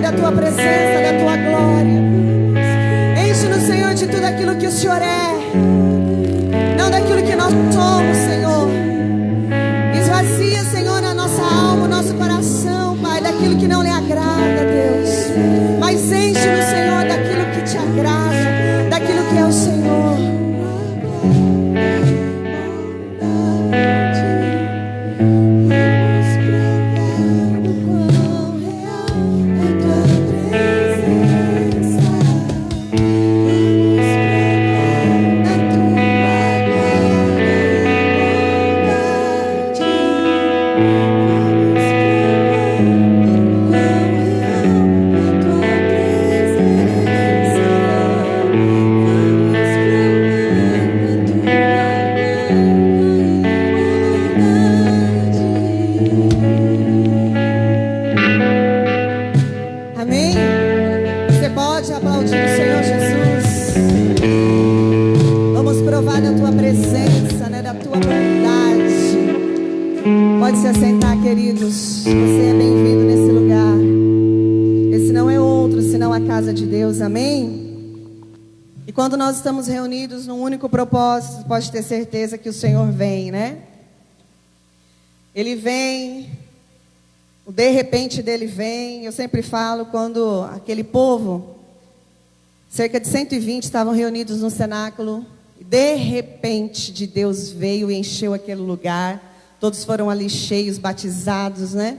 da tua presença, da tua glória. Enche-nos, Senhor, de tudo aquilo que o Senhor é, não daquilo que nós somos, Senhor. Esvazia, Senhor, a nossa alma, o nosso coração, Pai, daquilo que não lhe agrada, Deus. Mas enche-nos, Senhor, daquilo que te agrada, daquilo que é o Senhor. Quando nós estamos reunidos num único propósito, pode ter certeza que o Senhor vem, né? Ele vem, o de repente dele vem. Eu sempre falo, quando aquele povo, cerca de 120 estavam reunidos no cenáculo, de repente de Deus veio e encheu aquele lugar. Todos foram ali cheios, batizados, né?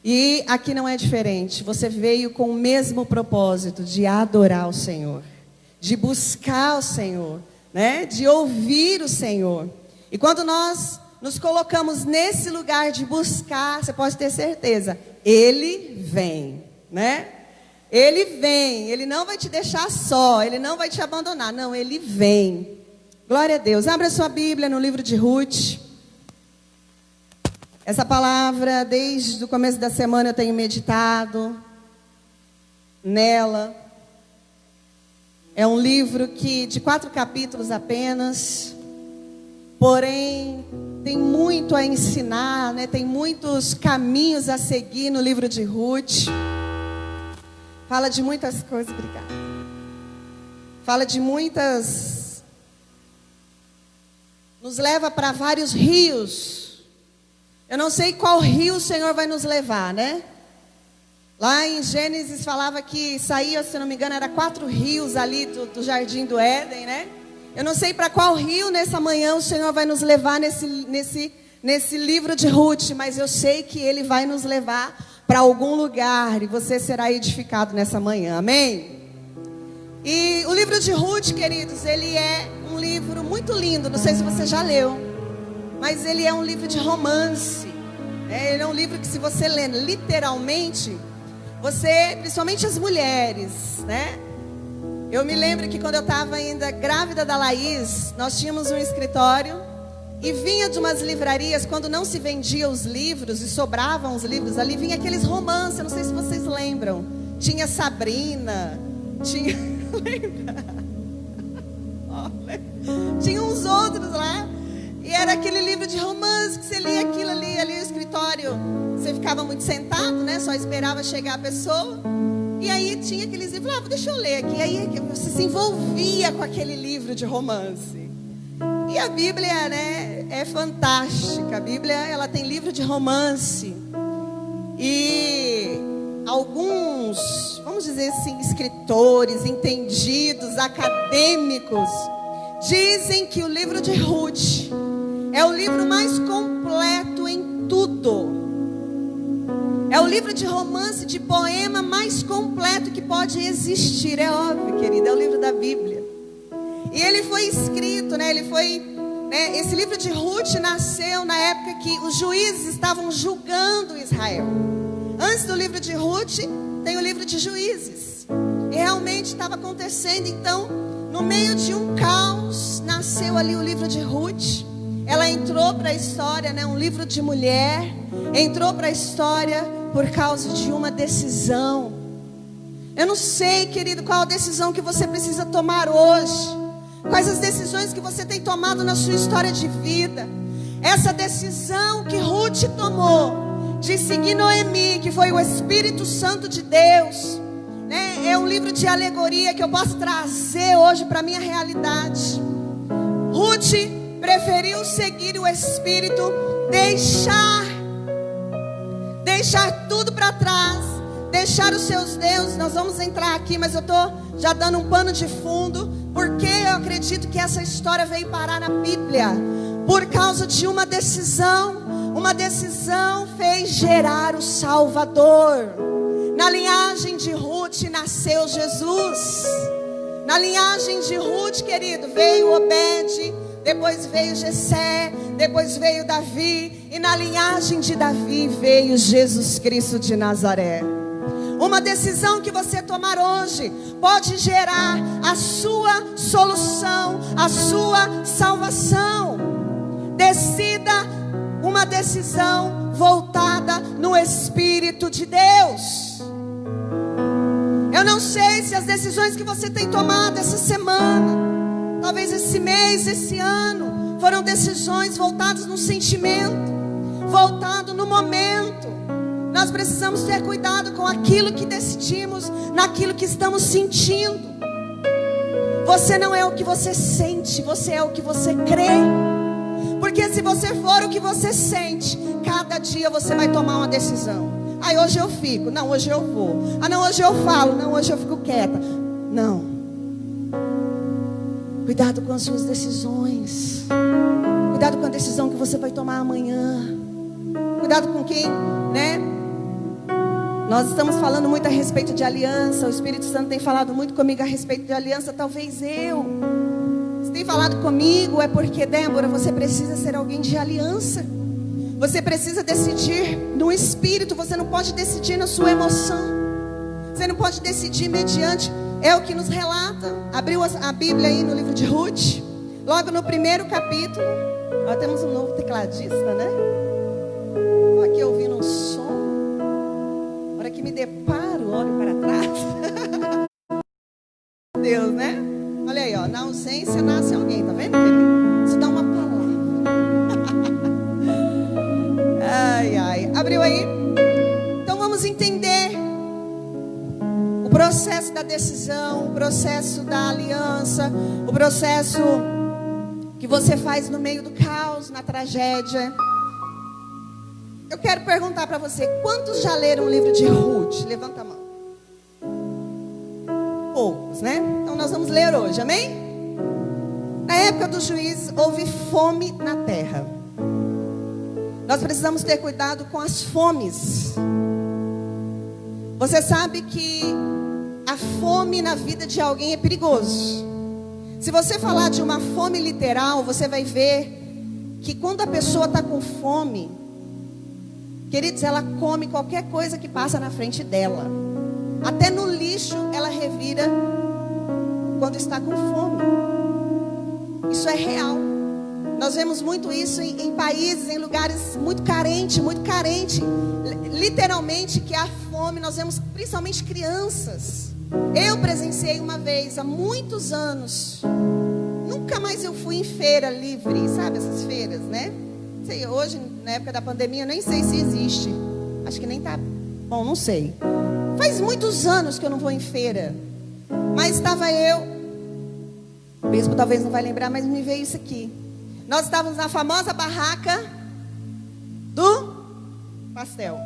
E aqui não é diferente. Você veio com o mesmo propósito de adorar o Senhor, de buscar o Senhor, né? De ouvir o Senhor. E quando nós nos colocamos nesse lugar de buscar, você pode ter certeza, Ele vem, né? Ele vem, Ele não vai te deixar só, Ele não vai te abandonar, não, Ele vem. Glória a Deus. Abra sua Bíblia no livro de Ruth. Essa palavra, desde o começo da semana eu tenho meditado nela. É um livro que de 4 capítulos apenas, porém tem muito a ensinar, né? Tem muitos caminhos a seguir no livro de Ruth. Fala de muitas coisas, obrigada. Fala de muitas, nos leva para vários rios. Eu não sei qual rio o Senhor vai nos levar, né? Lá em Gênesis falava que saía, se não me engano, era 4 rios ali do Jardim do Éden, né? Eu não sei para qual rio nessa manhã o Senhor vai nos levar nesse livro de Ruth, mas eu sei que Ele vai nos levar para algum lugar e você será edificado nessa manhã, amém? E o livro de Ruth, queridos, ele é um livro muito lindo, não sei se você já leu, mas ele é um livro de romance, né? Ele é um livro que, se você lê literalmente, você, principalmente as mulheres, né? Eu me lembro que quando eu estava ainda grávida da Laís, nós tínhamos um escritório e vinha de umas livrarias, quando não se vendiam os livros e sobravam os livros ali, vinha aqueles romances, não sei se vocês lembram. Tinha Sabrina, tinha... Lembra? Tinha uns outros lá. E era aquele livro de romance que você lia aquilo ali no escritório. Você ficava muito sentado, né? Só esperava chegar a pessoa. E aí tinha aqueles livros, deixa eu ler aqui. E aí você se envolvia com aquele livro de romance. E a Bíblia, né, é fantástica. A Bíblia, ela tem livro de romance. E alguns, vamos dizer assim, escritores, entendidos, acadêmicos, dizem que o livro de Ruth é o livro mais completo em tudo. É o livro de romance, de poema mais completo que pode existir. É óbvio, querida, é o livro da Bíblia. E ele foi escrito, né? Esse livro de Ruth nasceu na época que os juízes estavam julgando Israel. Antes do livro de Ruth, tem o livro de Juízes. E realmente estava acontecendo, então, no meio de um caos, nasceu ali o livro de Ruth. Ela entrou para a história, né? Um livro de mulher. Entrou para a história por causa de uma decisão. Eu não sei, querido, qual a decisão que você precisa tomar hoje. Quais as decisões que você tem tomado na sua história de vida. Essa decisão que Ruth tomou de seguir Noemi, que foi o Espírito Santo de Deus, né? É um livro de alegoria que eu posso trazer hoje para a minha realidade. Ruth preferiu seguir o Espírito, deixar tudo para trás, deixar os seus deuses. Nós vamos entrar aqui, mas eu estou já dando um pano de fundo, porque eu acredito que essa história veio parar na Bíblia por causa de uma decisão. Uma decisão fez gerar o Salvador. Na linhagem de Ruth nasceu Jesus. Na linhagem de Ruth, querido, veio Obed, depois veio Jessé, depois veio Davi, e na linhagem de Davi veio Jesus Cristo de Nazaré. Uma decisão que você tomar hoje pode gerar a sua solução, a sua salvação. Decida uma decisão voltada no Espírito de Deus. Eu não sei se as decisões que você tem tomado essa semana, talvez esse mês, esse ano, foram decisões voltadas no sentimento, voltado no momento. Nós precisamos ter cuidado com aquilo que decidimos, naquilo que estamos sentindo. Você não é o que você sente, você é o que você crê. Porque se você for o que você sente, cada dia você vai tomar uma decisão. Aí hoje eu fico, não, hoje eu vou. Ah, não, hoje eu falo, não, hoje eu fico quieta. Não. Cuidado com as suas decisões. Cuidado com a decisão que você vai tomar amanhã. Cuidado com quem, né? Nós estamos falando muito a respeito de aliança. O Espírito Santo tem falado muito comigo a respeito de aliança. Talvez se tem falado comigo é porque, Débora, você precisa ser alguém de aliança. Você precisa decidir no Espírito. Você não pode decidir na sua emoção. Você não pode decidir mediante. É o que nos relata. Abriu a Bíblia aí no livro de Ruth. Logo no primeiro capítulo. Nós temos um novo tecladista, né? Estou aqui ouvindo um som. Na hora que me deparo, olho para trás. Deus, né? Olha aí, ó. Na ausência nasce alguém. Tá vendo, querido? Isso dá uma palavra. Ai, ai. Abriu aí? Então vamos entender o processo da decisão, o processo da aliança, o processo que você faz no meio do caos, na tragédia. Eu quero perguntar para você, quantos já leram o livro de Ruth? Levanta a mão. Poucos, né? Então nós vamos ler hoje, amém? Na época dos juízes houve fome na terra. Nós precisamos ter cuidado com as fomes. Você sabe que a fome na vida de alguém é perigoso. Se você falar de uma fome literal, você vai ver que quando a pessoa está com fome, queridos, ela come qualquer coisa que passa na frente dela. Até no lixo ela revira quando está com fome. Isso é real. Nós vemos muito isso em países, em lugares muito carentes, literalmente, que há fome. Nós vemos principalmente crianças. Eu presenciei uma vez, há muitos anos. Nunca mais eu fui em feira livre, sabe essas feiras, né? Não sei, hoje, na época da pandemia, eu nem sei se existe. Acho que nem tá, bom, não sei. Faz muitos anos que eu não vou em feira. Mas estava eu, o bispo talvez não vai lembrar, mas me veio isso aqui. Nós estávamos na famosa barraca do pastel.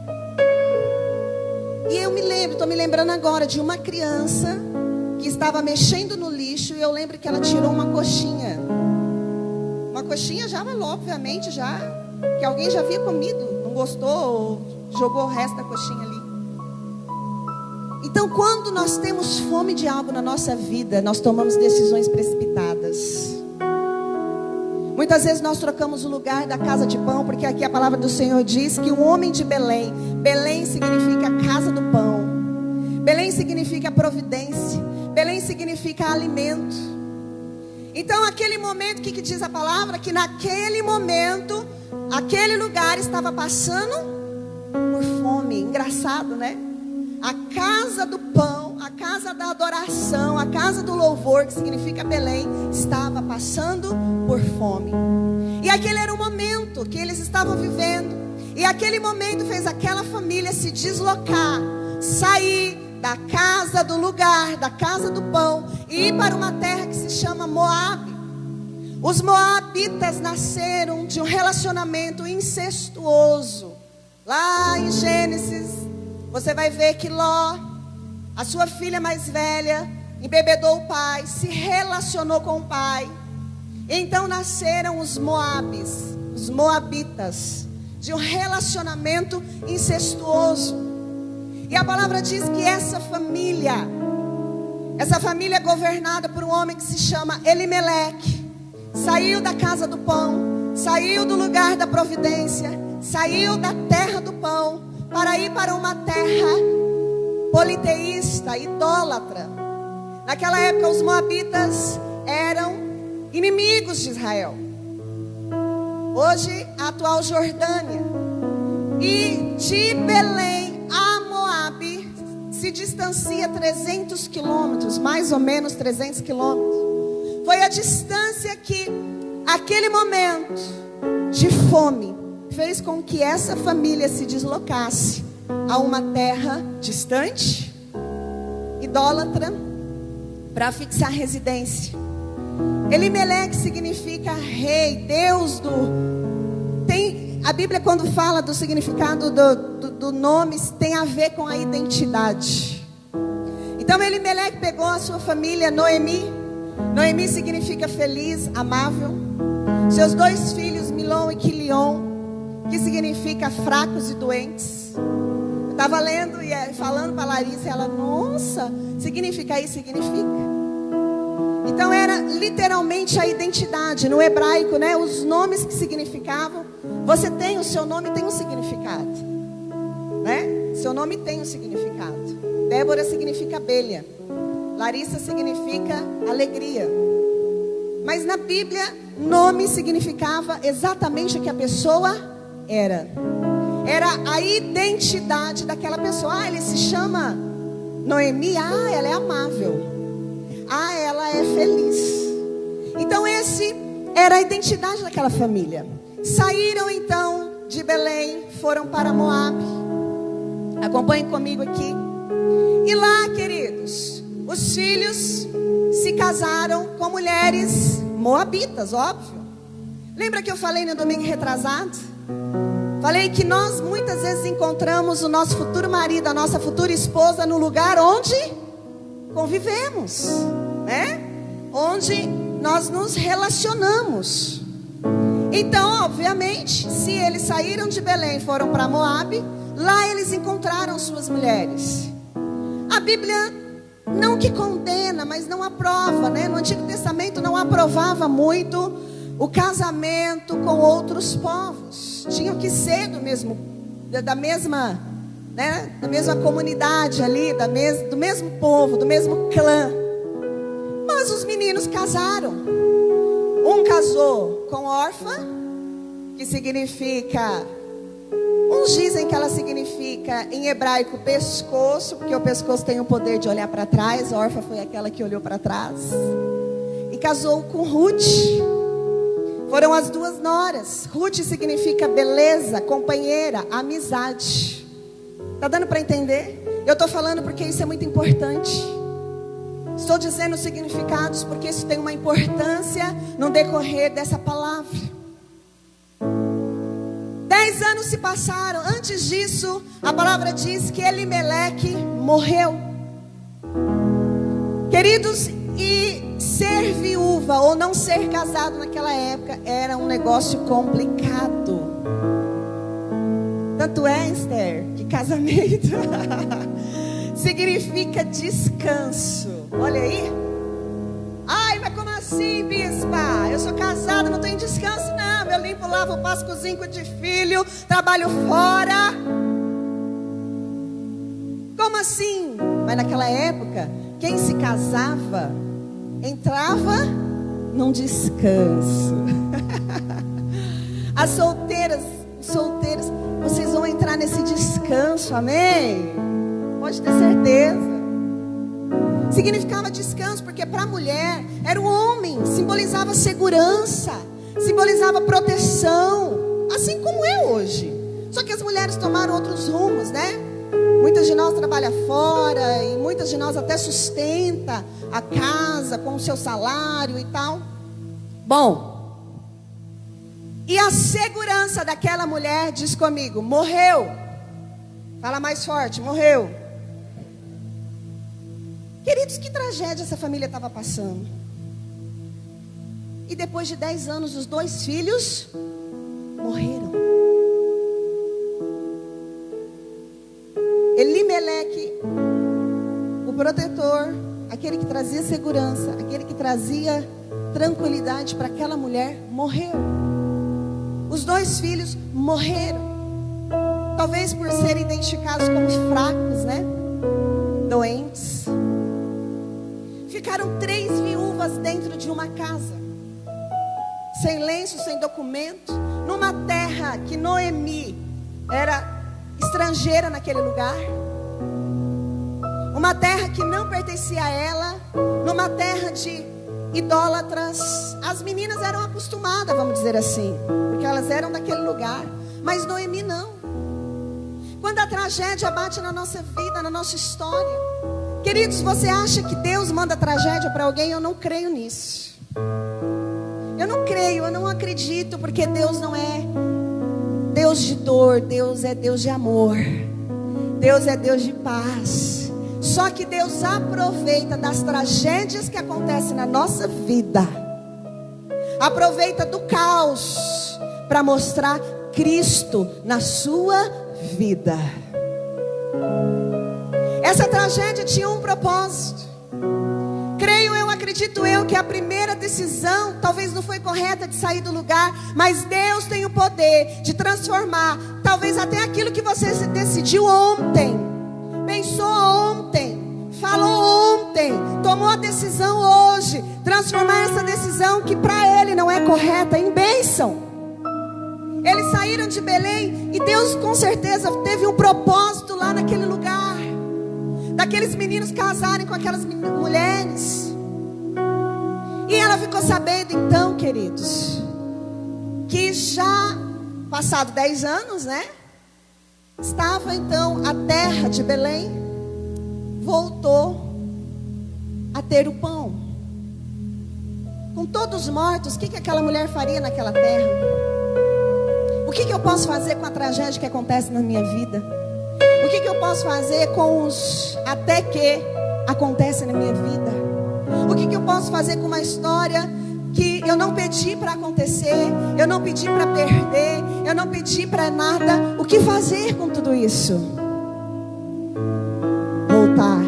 E eu estou me lembrando agora de uma criança que estava mexendo no lixo. E eu lembro que ela tirou uma coxinha. Uma coxinha já, obviamente, já que alguém já havia comido, não gostou, ou jogou o resto da coxinha ali. Então, quando nós temos fome de algo na nossa vida, nós tomamos decisões precipitadas. Muitas vezes nós trocamos o lugar da casa de pão, porque aqui a palavra do Senhor diz que o homem de Belém, Belém significa casa do pão, Belém significa providência, Belém significa alimento. Então aquele momento, o que diz a palavra? Que naquele momento, aquele lugar estava passando por fome. Engraçado, né? A casa do pão, a casa da adoração, a casa do louvor, que significa Belém, estava passando por fome. E aquele era o momento que eles estavam vivendo. E aquele momento fez aquela família se deslocar, sair da casa do lugar, da casa do pão, e ir para uma terra que se chama Moabe. Os moabitas nasceram de um relacionamento incestuoso. Lá em Gênesis, você vai ver que Ló, a sua filha mais velha, embebedou o pai, se relacionou com o pai. Então nasceram os moabitas, de um relacionamento incestuoso. E a palavra diz que essa família é governada por um homem que se chama Elimeleque. Saiu da casa do pão, saiu do lugar da providência, saiu da terra do pão, para ir para uma terra politeísta, idólatra. Naquela época os moabitas eram inimigos de Israel. Hoje a atual Jordânia. E de Belém a Moabe se distancia 300 quilômetros, mais ou menos 300 quilômetros. Foi a distância que aquele momento de fome fez com que essa família se deslocasse a uma terra distante, idólatra, para fixar residência. Elimeleque significa rei, Deus a Bíblia, quando fala do significado do nome, tem a ver com a identidade. Então Elimeleque pegou a sua família, Noemi. Noemi significa feliz, amável. Seus 2 filhos, Milom e Quilion, que significa fracos e doentes. Eu estava lendo e falando para a Larissa, ela, nossa, significa isso? Significa. Então era literalmente a identidade, no hebraico, né? Os nomes que significavam. Você tem, o seu nome tem um significado, né? Seu nome tem um significado. Débora significa abelha. Larissa significa alegria. Mas na Bíblia, nome significava exatamente o que a pessoa era. Era a identidade daquela pessoa. Ele se chama Noemi. Ela é amável. Ela é feliz. Então esse era a identidade daquela família. Saíram então de Belém, foram para Moabe. Acompanhem comigo aqui. E lá, queridos, os filhos se casaram com mulheres moabitas, óbvio. Lembra que eu falei no domingo retrasado? Falei que nós muitas vezes encontramos o nosso futuro marido, a nossa futura esposa no lugar onde convivemos, né? Onde nós nos relacionamos. Então, obviamente, se eles saíram de Belém e foram para Moabe, lá eles encontraram suas mulheres. A Bíblia não que condena, mas não aprova, né? No Antigo Testamento não aprovava muito o casamento com outros povos. Tinham que ser da mesma comunidade ali, do mesmo povo, do mesmo clã. Mas os meninos casaram. Um casou com órfã, que significa, uns dizem que ela significa em hebraico pescoço, porque o pescoço tem o poder de olhar para trás. A órfã foi aquela que olhou para trás. E casou com Ruth. Foram as 2 noras. Ruth significa beleza, companheira, amizade. Está dando para entender? Eu estou falando porque isso é muito importante. Estou dizendo os significados porque isso tem uma importância no decorrer dessa palavra. 10 anos se passaram. Antes disso, a palavra diz que Elimeleque morreu. Queridos, e ser viúva ou não ser casado naquela época era um negócio complicado. Tanto é, Esther, que casamento significa descanso. Olha aí. Ai, mas como assim, bispa? Eu sou casada, não tenho descanso não. Eu limpo, lavo, passo, cozinho, cuido de filho, trabalho fora. Como assim? Mas naquela época, quem se casava entrava num descanso. As solteiras, vocês vão entrar nesse descanso, amém? Pode ter certeza. Significava descanso, porque para a mulher era um homem, simbolizava segurança, simbolizava proteção, assim como é hoje. Só que as mulheres tomaram outros rumos, né? Muitas de nós trabalham fora e muitas de nós até sustenta a casa com o seu salário e tal. Bom, e a segurança daquela mulher diz comigo: morreu. Fala mais forte: morreu. Queridos, que tragédia essa família estava passando. E depois de 10 anos, os 2 filhos morreram. Elimeleque, o protetor, aquele que trazia segurança, aquele que trazia tranquilidade para aquela mulher, morreu. Os 2 filhos morreram. Talvez por serem identificados como fracos, né? Doentes. Ficaram 3 viúvas dentro de uma casa, sem lenço, sem documento, numa terra que Noemi era estrangeira naquele lugar, uma terra que não pertencia a ela, numa terra de idólatras. As meninas eram acostumadas, vamos dizer assim, porque elas eram daquele lugar, mas Noemi não. Quando a tragédia bate na nossa vida, na nossa história, queridos, você acha que Deus manda tragédia para alguém? Eu não creio nisso. Eu não creio, eu não acredito, porque Deus não é Deus de dor, Deus é Deus de amor, Deus é Deus de paz. Só que Deus aproveita das tragédias que acontecem na nossa vida, aproveita do caos para mostrar Cristo na sua vida. Essa tragédia tinha um propósito. Creio eu, acredito eu, que a primeira decisão talvez não foi correta de sair do lugar, mas Deus tem o poder de transformar talvez até aquilo que você decidiu ontem, pensou ontem, falou ontem, tomou a decisão hoje, transformar essa decisão que para ele não é correta em bênção. Eles saíram de Belém e Deus com certeza teve um propósito lá naquele lugar, daqueles meninos casarem com aquelas mulheres. E ela ficou sabendo então, queridos, que já passado 10 anos, né? Estava então a terra de Belém, voltou a ter o pão. Com todos mortos, o que aquela mulher faria naquela terra? O que eu posso fazer com a tragédia que acontece na minha vida? O que eu posso fazer com os até que acontecem na minha vida? O que eu posso fazer com uma história que eu não pedi para acontecer, eu não pedi para perder, eu não pedi para nada? O que fazer com tudo isso? Voltar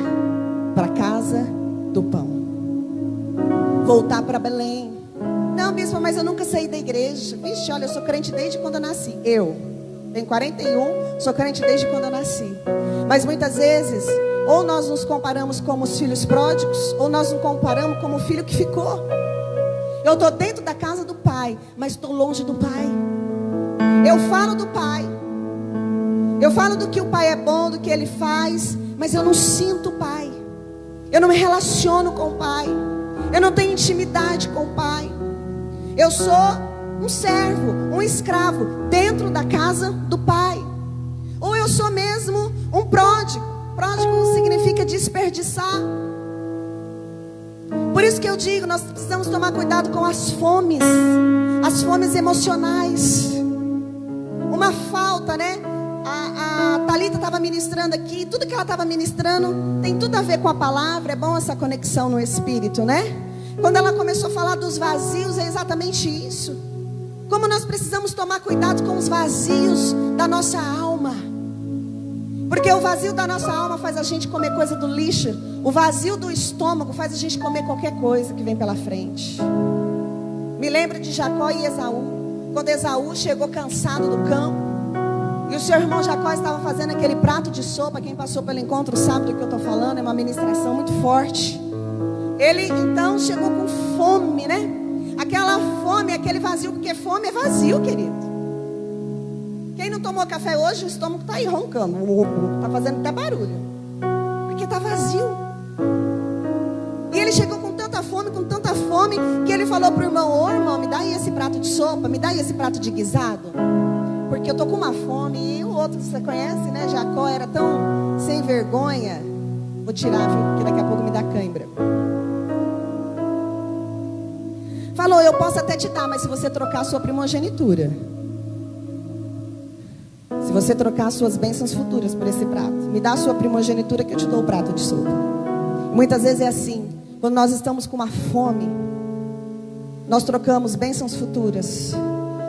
para a casa do pão, voltar para Belém. Não, bispo, mas eu nunca saí da igreja. Vixe, olha, eu sou crente desde quando eu nasci. Eu tenho 41, sou crente desde quando eu nasci. Mas muitas vezes, ou nós nos comparamos como os filhos pródigos, ou nós nos comparamos como o filho que ficou. Eu estou dentro da casa do pai, mas estou longe do pai. Eu falo do pai, eu falo do que o pai é bom, do que ele faz, mas eu não sinto o pai. Eu não me relaciono com o pai, eu não tenho intimidade com o pai. Eu sou um servo, um escravo dentro da casa do pai. Ou eu sou mesmo um pródigo. Pródigo significa desperdiçar. Por isso que eu digo, nós precisamos tomar cuidado com as fomes emocionais. Uma falta, né? A Thalita estava ministrando aqui. Tudo que ela estava ministrando tem tudo a ver com a palavra. É bom essa conexão no espírito, né? Quando ela começou a falar dos vazios, é exatamente isso. Como nós precisamos tomar cuidado com os vazios da nossa alma. Porque o vazio da nossa alma faz a gente comer coisa do lixo. O vazio do estômago faz a gente comer qualquer coisa que vem pela frente. Me lembro de Jacó e Esaú. Quando Esaú chegou cansado do campo, e o seu irmão Jacó estava fazendo aquele prato de sopa. Quem passou pelo encontro sabe do que eu estou falando. É uma ministração muito forte. Ele então chegou com fome, né? Aquela fome, aquele vazio. Porque fome é vazio, querido. Quem não tomou café hoje, o estômago está aí roncando. Está fazendo até barulho. Porque está vazio. E ele chegou com tanta fome, que ele falou para o irmão: ô irmão, me dá aí esse prato de sopa, me dá aí esse prato de guisado. porque eu estou com uma fome. E o outro, você conhece, né? Jacó era tão sem vergonha. Vou tirar, viu? Porque daqui a pouco me dá cãibra. Falou, eu posso até te dar, mas se você trocar a sua primogenitura, se você trocar as suas bênçãos futuras por esse prato, me dá a sua primogenitura que eu te dou o prato de sopa. Muitas vezes é assim, quando nós estamos com uma fome, nós trocamos bênçãos futuras,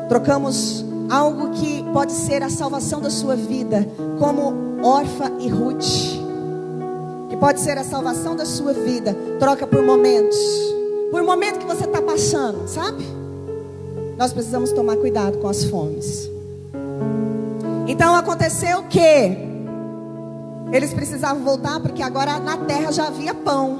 trocamos algo que pode ser a salvação da sua vida, como Orfa e Ruth, que pode ser a salvação da sua vida. Troca por momentos, por momento que você está passando, sabe? Nós precisamos tomar cuidado com as fomes. Então aconteceu que eles precisavam voltar, porque agora na terra já havia pão.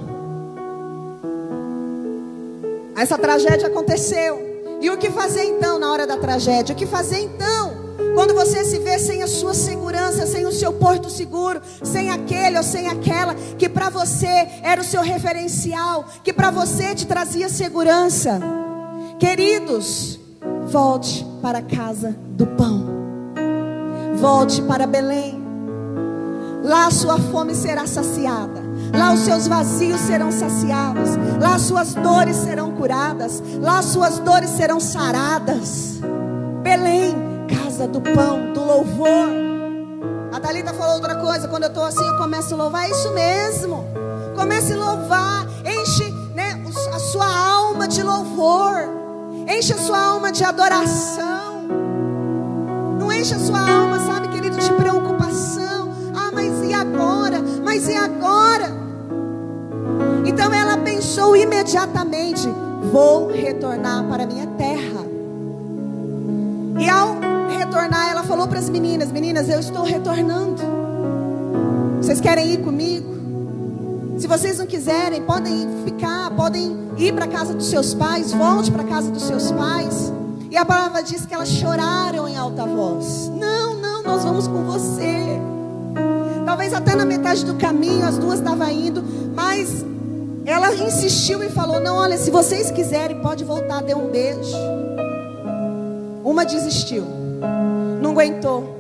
Essa tragédia aconteceu. E o que fazer então na hora da tragédia? O que fazer então quando você se vê sem a sua segurança, sem o seu porto seguro, sem aquele ou sem aquela que para você era o seu referencial, que para você te trazia segurança? Queridos, volte para a casa do pão. Volte para Belém. Lá a sua fome será saciada. Lá os seus vazios serão saciados. Lá as suas dores serão curadas. Lá as suas dores serão saradas. Belém, casa do pão, do louvor. A Thalita falou outra coisa. Quando eu estou assim, eu começo a louvar. É isso mesmo. Comece a louvar. Enche, né, a sua alma de louvor. Enche a sua alma de adoração. Não enche a sua alma, sabe, querido, de preocupação. Ah, mas e agora? Mas e agora? Então ela pensou imediatamente: vou retornar para a minha terra. E ao retornar, ela falou para as meninas: meninas, eu estou retornando. Vocês querem ir comigo? Se vocês não quiserem, podem ficar, podem ir para a casa dos seus pais. Volte para a casa dos seus pais. E a palavra diz que elas choraram em alta voz. Não, não, nós vamos com você. Talvez até na metade do caminho as duas estavam indo, mas ela insistiu e falou: não, olha, se vocês quiserem, pode voltar, dê um beijo. Uma desistiu, não aguentou.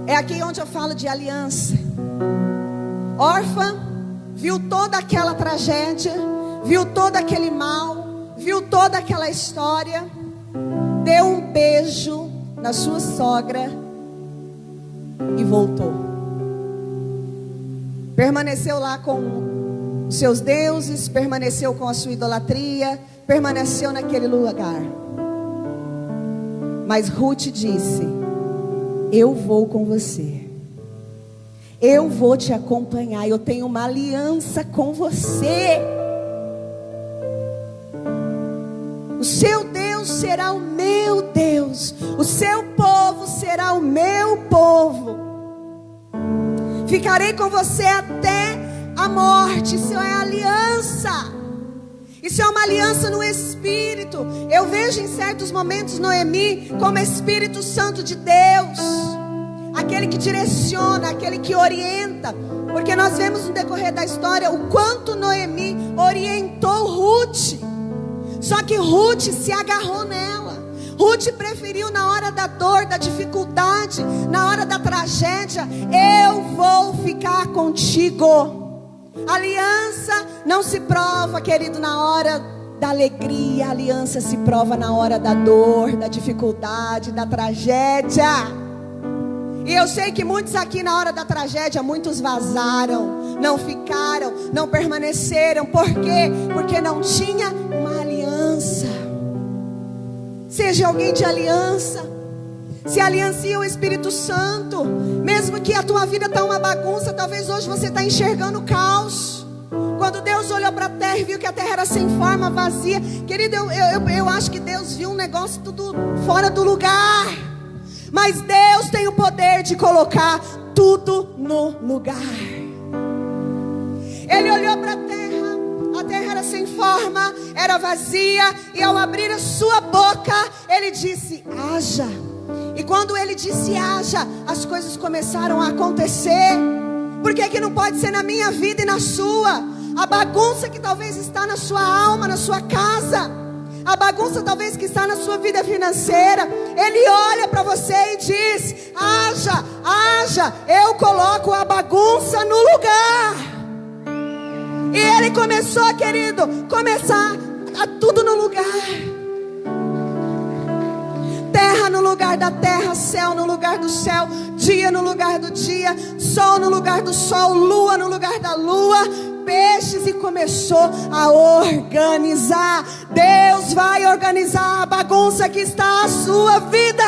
É aqui onde eu falo de aliança. Orfa viu toda aquela tragédia, viu todo aquele mal, viu toda aquela história, deu um beijo na sua sogra e voltou. Permaneceu lá com os seus deuses, permaneceu com a sua idolatria, permaneceu naquele lugar. Mas Ruth disse: eu vou com você. Eu vou te acompanhar. Eu tenho uma aliança com você. O seu Deus será o meu Deus. O seu povo será o meu povo. Ficarei com você até a morte. Isso é aliança. Isso é uma aliança no Espírito. Eu vejo em certos momentos Noemi como Espírito Santo de Deus, aquele que direciona, aquele que orienta. Porque nós vemos no decorrer da história o quanto Noemi orientou Ruth. Só que Ruth se agarrou nela. Ruth preferiu, na hora da dor, da dificuldade, na hora da tragédia: eu vou ficar contigo. Aliança não se prova, querido, na hora da alegria. A aliança se prova na hora da dor, da dificuldade, da tragédia. E eu sei que muitos aqui na hora da tragédia, muitos vazaram, não ficaram, não permaneceram. Por quê? Porque não tinha uma aliança. Seja alguém de aliança. Se aliancie o Espírito Santo. Mesmo que a tua vida está uma bagunça, talvez hoje você está enxergando o caos. Quando Deus olhou para a terra e viu que a terra era sem forma, vazia. Querido, eu acho que Deus viu um negócio tudo fora do lugar. Mas Deus tem o poder de colocar tudo no lugar. Ele olhou para a terra era sem forma, era vazia. E ao abrir a sua boca, ele disse: haja. E quando ele disse haja, as coisas começaram a acontecer. Por que não pode ser na minha vida e na sua? A bagunça que talvez está na sua alma, na sua casa, A bagunça talvez que está na sua vida financeira, Ele olha para você e diz: haja, haja, eu coloco a bagunça no lugar. E Ele começou, querido, começar a tudo no lugar. Terra no lugar da terra, céu no lugar do céu, dia no lugar do dia, sol no lugar do sol, lua no lugar da lua, peixes, e começou a organizar. Deus vai organizar a bagunça que está a sua vida.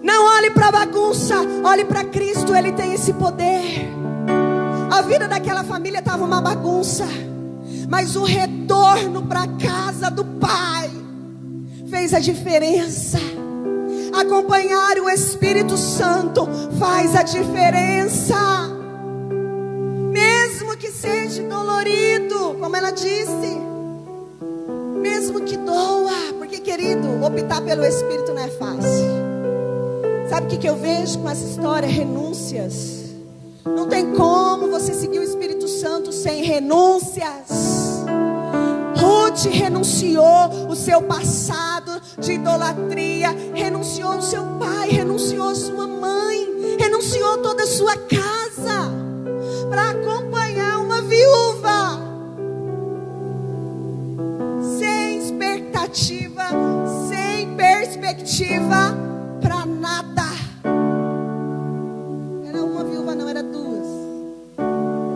Não olhe para a bagunça, olhe para Cristo, Ele tem esse poder. A vida daquela família estava uma bagunça, mas o retorno para a casa do Pai fez a diferença. Acompanhar o Espírito Santo faz a diferença. Mesmo que seja dolorido, como ela disse, mesmo que doa, porque, querido, optar pelo Espírito não é fácil. Sabe o que eu vejo com essa história? Renúncias. Não tem como você seguir o Espírito Santo sem renúncias. Ruth renunciou o seu passado de idolatria, renunciou o seu pai, renunciou a sua mãe, renunciou toda a sua casa para acompanhar uma viúva sem expectativa, sem perspectiva para nada. Era uma viúva, não, era duas.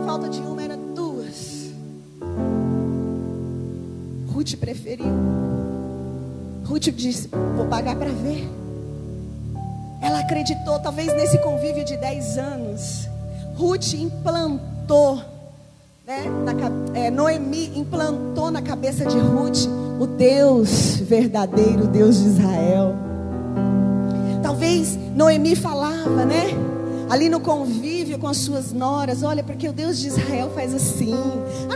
Falta de uma, era duas. Ruth preferiu. Ruth disse: vou pagar para ver. Ela acreditou, talvez nesse convívio de 10 anos. Ruth implantou, né, Noemi implantou na cabeça de Ruth o Deus verdadeiro, o Deus de Israel. Talvez Noemi falava, né, ali no convívio com as suas noras: olha, porque o Deus de Israel faz assim.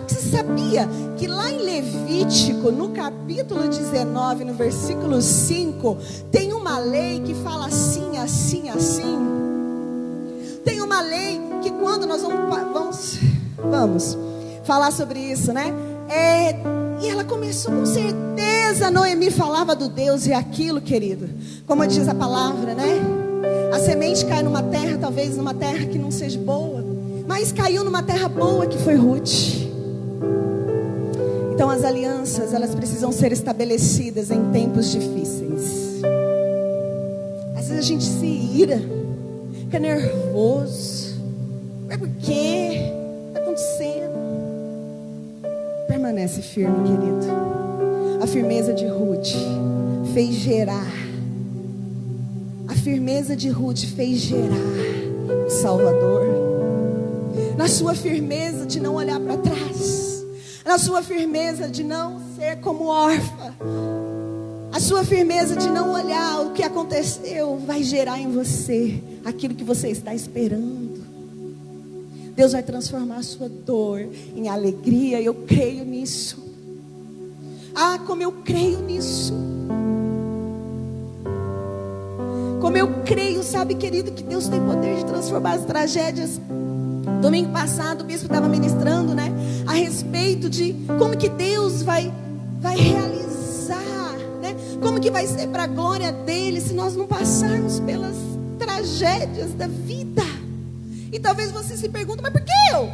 Você sabia que lá em Levítico, no capítulo 19, no versículo 5, tem uma lei que fala assim, assim, assim? Tem uma lei que quando nós vamos falar sobre isso, né? E ela começou, com certeza, Noemi falava do Deus e aquilo, querido. Como diz a palavra, né? A semente cai numa terra, talvez numa terra que não seja boa, mas caiu numa terra boa, que foi Ruth. Então as alianças, elas precisam ser estabelecidas em tempos difíceis. Às vezes a gente se ira, fica nervoso. Mas por quê? O que está acontecendo? Permanece firme, querido. A firmeza de Ruth fez gerar. A firmeza de Ruth fez gerar o Salvador. Na sua firmeza de não olhar para trás, na sua firmeza de não ser como órfã, a sua firmeza de não olhar o que aconteceu, vai gerar em você aquilo que você está esperando. Deus vai transformar a sua dor em alegria. Eu creio nisso. Ah, como eu creio nisso. Como eu creio, sabe, querido, que Deus tem poder de transformar as tragédias. Domingo passado o bispo estava ministrando, né, a respeito de como que Deus vai realizar, né, como que vai ser para a glória dele se nós não passarmos pelas tragédias da vida. E talvez você se pergunte: mas por que eu?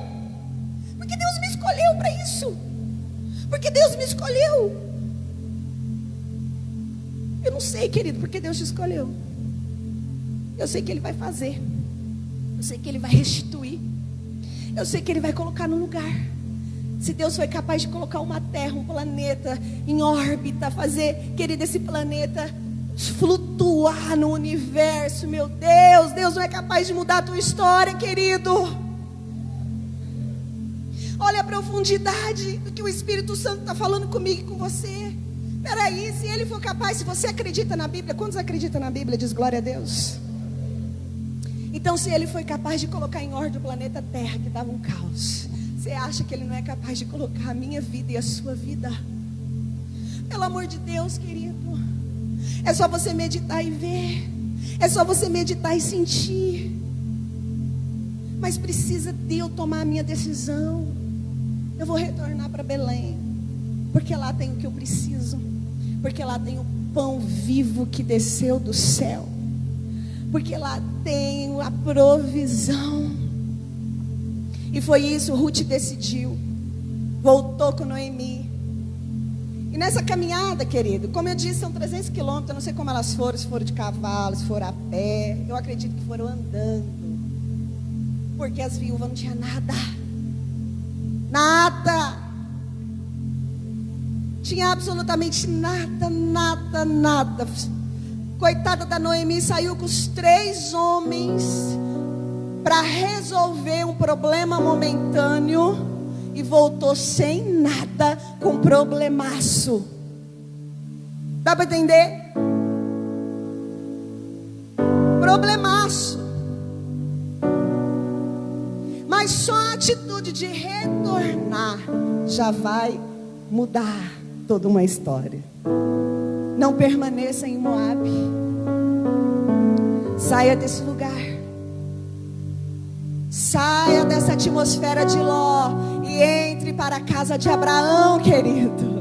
Porque Deus me escolheu para isso. Porque Deus me escolheu. Eu não sei, querido, porque Deus te escolheu. Eu sei que Ele vai fazer. Eu sei que Ele vai restituir. Eu sei que Ele vai colocar no lugar. Se Deus foi capaz de colocar uma terra, um planeta em órbita, fazer, querido, esse planeta flutuar no universo, meu Deus, Deus não é capaz de mudar a tua história, querido. Olha a profundidade do que o Espírito Santo está falando comigo e com você. Peraí, se Ele for capaz, se você acredita na Bíblia, quantos acreditam na Bíblia? Diz glória a Deus. Então, se Ele foi capaz de colocar em ordem o planeta Terra, que estava um caos, você acha que Ele não é capaz de colocar a minha vida e a sua vida? Pelo amor de Deus, querido, é só você meditar e ver. É só você meditar e sentir. Mas precisa de eu tomar a minha decisão. Eu vou retornar para Belém. Porque lá tem o que eu preciso. Porque lá tem o pão vivo que desceu do céu. Porque lá tem a provisão. E foi isso, Ruth decidiu. Voltou com Noemi. E nessa caminhada, querido, como eu disse, são 300 quilômetros. Eu não sei como elas foram, se foram de cavalo, se foram a pé. Eu acredito que foram andando. Porque as viúvas não tinham nada. Nada. Tinha absolutamente nada, nada, nada. Coitada da Noemi, saiu com os 3 homens para resolver um problema momentâneo e voltou sem nada, com problemaço. Dá para entender? Problemaço. Mas só a atitude de retornar já vai mudar toda uma história. Não permaneça em Moabe. Saia desse lugar. Saia dessa atmosfera de Ló e entre para a casa de Abraão, querido.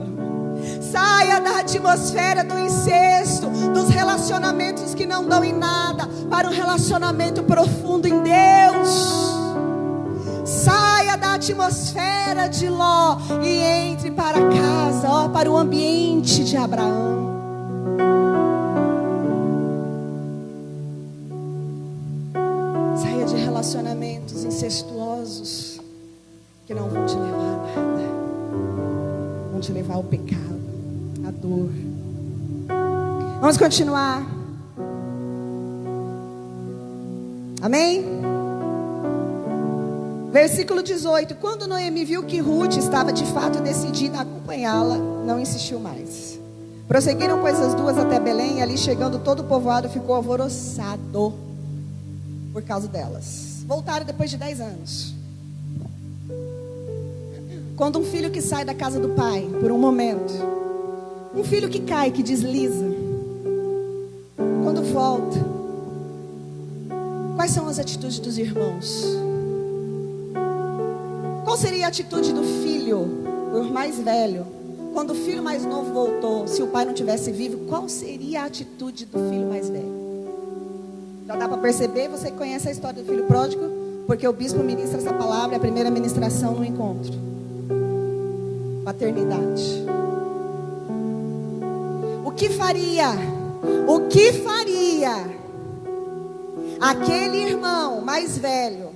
Saia da atmosfera do incesto, dos relacionamentos que não dão em nada, para um relacionamento profundo em Deus. Saia da atmosfera de Ló e entre para a casa, para o ambiente de Abraão. Saia de relacionamentos incestuosos que não vão te levar a nada. Vão te levar ao pecado, à dor. Vamos continuar. Amém? Versículo 18. Quando Noemi viu que Ruth estava de fato decidida a acompanhá-la, não insistiu mais. Prosseguiram, pois, as duas até Belém, e ali chegando todo o povoado ficou alvoroçado por causa delas. Voltaram depois de 10 anos. Quando um filho que sai da casa do pai por um momento, um filho que cai, que desliza, quando volta, quais são as atitudes dos irmãos? Qual seria a atitude do filho, o mais velho, quando o filho mais novo voltou? Se o pai não tivesse vivo, qual seria a atitude do filho mais velho? Já dá para perceber? Você conhece a história do filho pródigo? Porque o bispo ministra essa palavra, é a primeira ministração no encontro. Paternidade. O que faria aquele irmão mais velho,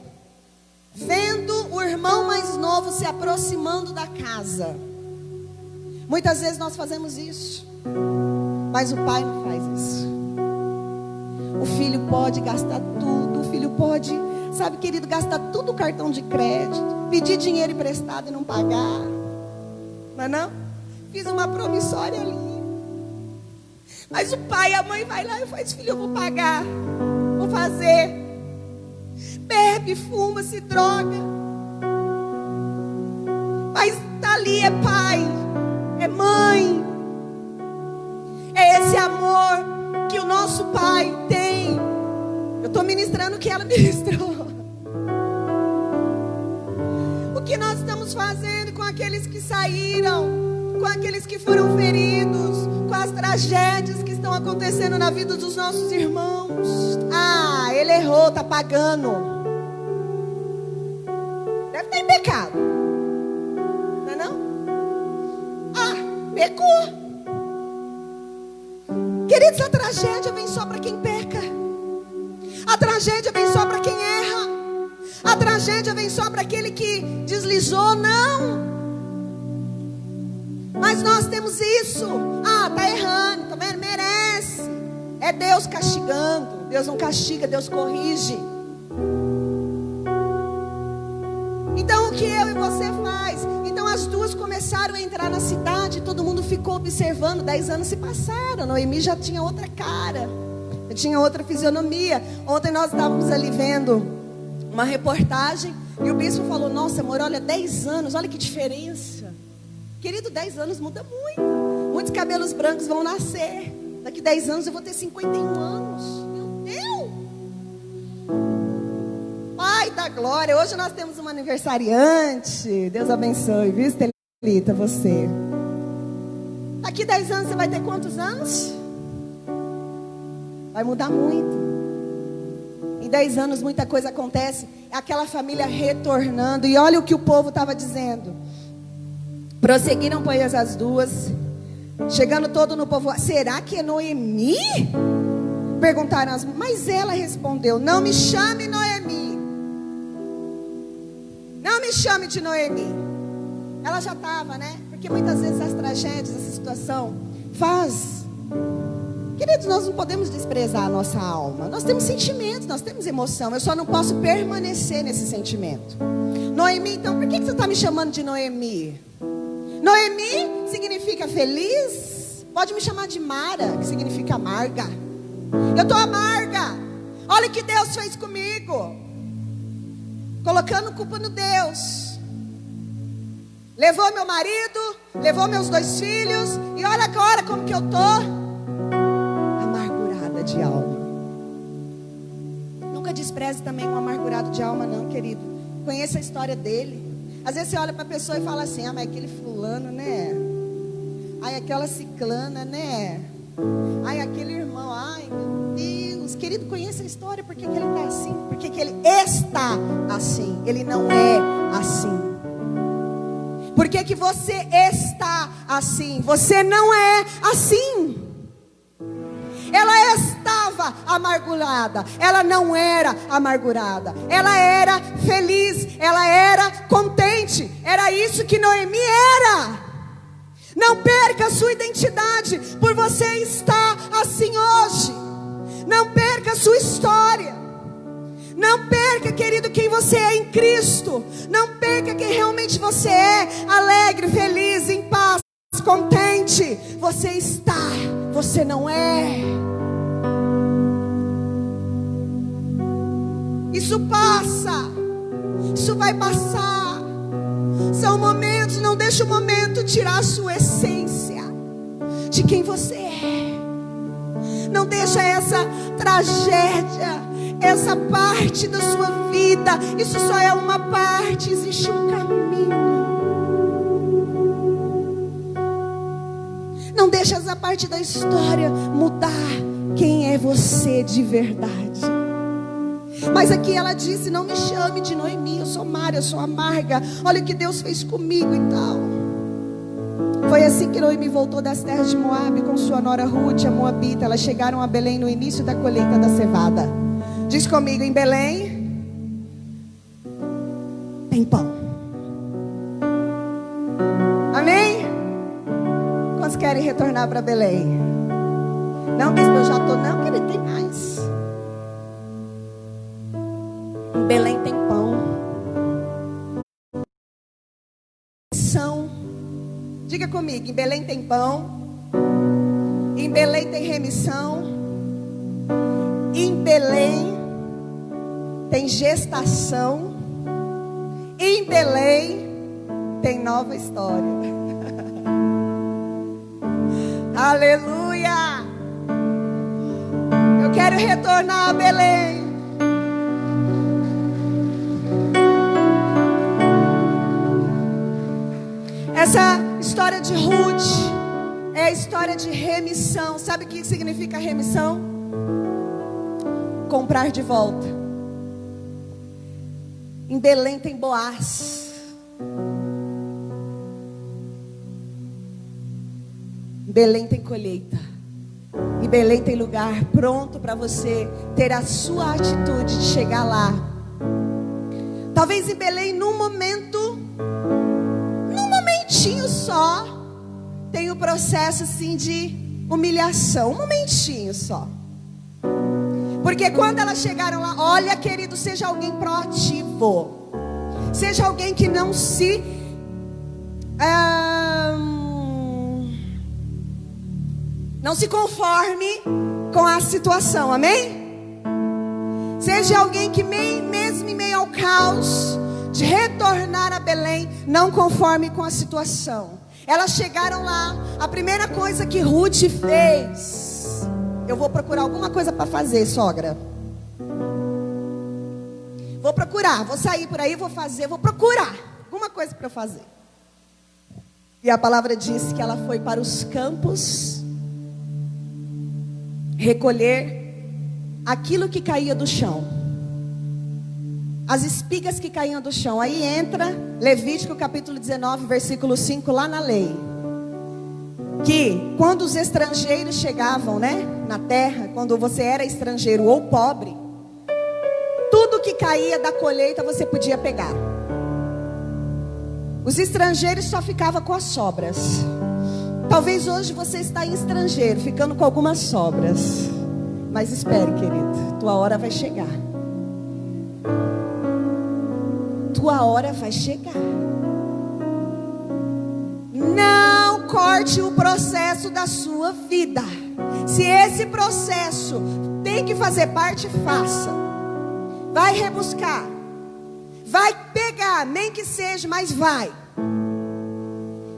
vendo o irmão mais novo se aproximando da casa? Muitas vezes nós fazemos isso, mas o pai não faz isso. O filho pode gastar tudo, o filho pode, sabe, querido, gastar tudo o cartão de crédito, pedir dinheiro emprestado e não pagar. Não é não? Fiz uma promissória ali. Mas o pai e a mãe vai lá e faz: filho, eu vou pagar, vou fazer. Bebe, fuma, se droga. Mas tá ali, é pai, é mãe. É esse amor que o nosso pai tem. Eu estou ministrando o que ela ministrou. O que nós estamos fazendo com aqueles que saíram, com aqueles que foram feridos, com as tragédias que estão acontecendo na vida dos nossos irmãos? Ah, ele errou, está pagando. Deve estar em pecado. Não é não? Ah, pecou. Queridos, a tragédia vem só para quem peca. A tragédia vem só para quem erra. A tragédia vem só para aquele que deslizou. Não. Mas nós temos isso. Ah, tá errando, tá vendo? Merece. É Deus castigando. Deus não castiga, Deus corrige. Então o que eu e você faz? Então as duas começaram a entrar na cidade. Todo mundo ficou observando. 10 anos se passaram. Noemi já tinha outra cara, já tinha outra fisionomia. Ontem nós estávamos ali vendo uma reportagem e o bispo falou: nossa, amor, olha, 10 anos, olha que diferença. Querido, 10 anos muda muito. Muitos cabelos brancos vão nascer. Daqui 10 anos eu vou ter 51 anos. Meu Deus! Pai da glória, hoje nós temos uma aniversariante. Deus abençoe, viu, Estelita, você. Daqui 10 anos você vai ter quantos anos? Vai mudar muito. Em 10 anos muita coisa acontece. É aquela família retornando. E olha o que o povo estava dizendo. Prosseguiram, pois, as duas. Chegando todo no povoado. Será que é Noemi? Perguntaram as mulheres. Mas ela respondeu: não me chame Noemi. Não me chame de Noemi. Ela já estava, né? Porque muitas vezes as tragédias, essa situação faz. Queridos, nós não podemos desprezar a nossa alma. Nós temos sentimentos, nós temos emoção. Eu só não posso permanecer nesse sentimento. Noemi, então, por que você está me chamando de Noemi? Noemi significa feliz. Pode me chamar de Mara, que significa amarga. Eu estou amarga. Olha o que Deus fez comigo. Colocando culpa no Deus. Levou meu marido, levou meus 2 filhos. E olha agora como que eu estou. Amargurada de alma. Nunca despreze também um amargurado de alma não, querido. Conheça a história dele. Às vezes você olha para a pessoa e fala assim: ah, mas aquele fulano, né? Ai, aquela ciclana, né? Ai, aquele irmão, ai, meu Deus. Querido, conheça a história. Por que ele está assim? Por que ele está assim? Ele não é assim. Por que você está assim? Você não é assim. Ela estava amargurada. Ela não era amargurada. Ela era feliz. Ela era contente. Era isso que Noemi era. Não perca a sua identidade por você estar assim hoje. Não perca a sua história. Não perca, querido, quem você é em Cristo. Não perca quem realmente você é. Alegre, feliz, em paz, contente. Você está, você não é. Isso passa. Isso vai passar. São momentos, não deixe o momento tirar a sua essência de quem você é. Não deixa essa tragédia, essa parte da sua vida. Isso só é uma parte, existe um caminho. Não deixa essa parte da história mudar quem é você de verdade. Mas aqui ela disse: não me chame de Noemi, eu sou Mara, eu sou amarga. Olha o que Deus fez comigo e tal. Foi assim que Noemi voltou das terras de Moabe com sua nora Ruth, a Moabita. Elas chegaram a Belém no início da colheita da cevada. Diz comigo: em Belém tem pão. Amém? Quantos querem retornar para Belém? Não, bispo, eu já estou. Não, querido, tem mais. Em Belém tem pão. Diga comigo: em Belém tem pão. Em Belém tem remissão. Em Belém tem gestação. Em Belém tem nova história. Aleluia! Eu quero retornar a Belém. Essa história de Ruth é a história de remissão. Sabe o que significa remissão? Comprar de volta. Em Belém tem Boaz. Em Belém tem colheita. Em Belém tem lugar pronto para você ter a sua atitude de chegar lá. Talvez em Belém, num momentinho só, tem o processo assim de humilhação. Um momentinho só. Porque quando elas chegaram lá, olha, querido, seja alguém proativo. Seja alguém que não se não se conforme com a situação, amém? Seja alguém que mesmo em meio ao caos, de retornar a Belém, não conforme com a situação. Elas chegaram lá, a primeira coisa que Ruth fez: eu vou procurar alguma coisa para fazer, sogra. Vou procurar, vou sair por aí, vou procurar alguma coisa para eu fazer. E a palavra diz que ela foi para os campos recolher aquilo que caía do chão, as espigas que caíam do chão. Aí entra Levítico capítulo 19, versículo 5, lá na lei, que quando os estrangeiros chegavam, né, na terra, quando você era estrangeiro ou pobre, tudo que caía da colheita você podia pegar. Os estrangeiros só ficavam com as sobras. Talvez hoje você está em estrangeiro, ficando com algumas sobras. Mas espere, querido, tua hora vai chegar. Tua hora vai chegar. Não corte o processo da sua vida. Se esse processo tem que fazer parte, faça. Vai rebuscar. Vai pegar, nem que seja, mas vai.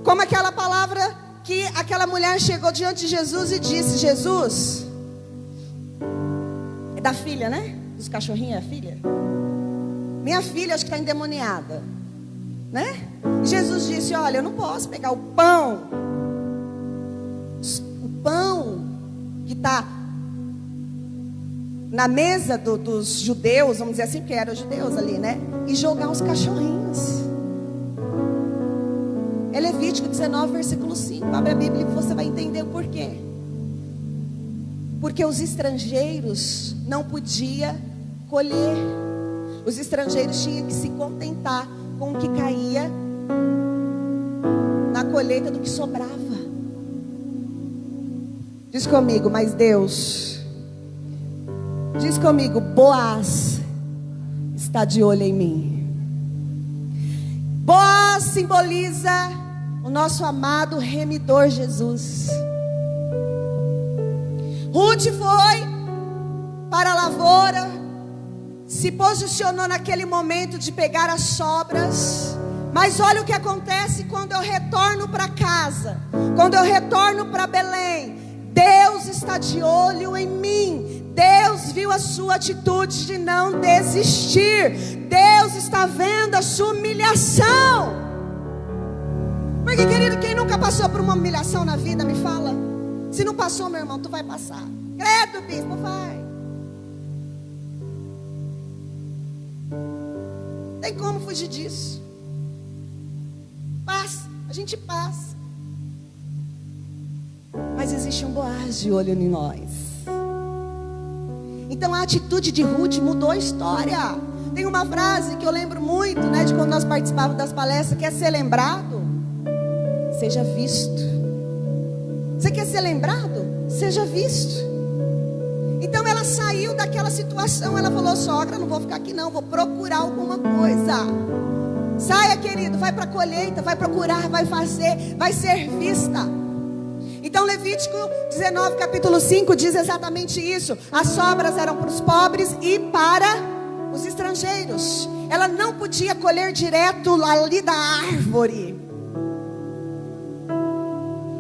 Como aquela palavra que aquela mulher chegou diante de Jesus e disse: Jesus, é da filha, né? Dos cachorrinhos, é a filha? Minha filha acho que está endemoniada, né? E Jesus disse: olha, eu não posso pegar o pão que está na mesa dos judeus, vamos dizer assim, porque eram judeus ali, né? E jogar os cachorrinhos. É Levítico 19, versículo 5. Abre a Bíblia e você vai entender o porquê. Porque os estrangeiros não podiam colher. Os estrangeiros tinham que se contentar com o que caía na colheita do que sobrava. Diz comigo, mas Deus... Diz comigo, Boaz está de olho em mim. Boaz simboliza o nosso amado remidor Jesus. Ruth foi para a lavoura, se posicionou naquele momento de pegar as sobras. Mas olha o que acontece quando eu retorno para casa, quando eu retorno para Belém. Deus está de olho em mim. Deus viu a sua atitude de não desistir. Deus está vendo a sua humilhação. Porque, querido, quem nunca passou por uma humilhação na vida, me fala. Se não passou, meu irmão, tu vai passar. Credo, bispo, vai. Tem como fugir disso. Passa, a gente passa. Mas existe um Boaz de olho em nós. Então a atitude de Ruth mudou a história. Tem uma frase que eu lembro muito, né, de quando nós participávamos das palestras: quer ser lembrado? Seja visto. Você quer ser lembrado? Seja visto. Então ela saiu daquela situação. Ela falou: sogra, não vou ficar aqui não, vou procurar alguma coisa. Saia, querido, vai para a colheita, vai procurar, vai fazer, vai ser vista. Então Levítico 19, capítulo 5 diz exatamente isso. As sobras eram para os pobres e para os estrangeiros. Ela não podia colher direto ali da árvore.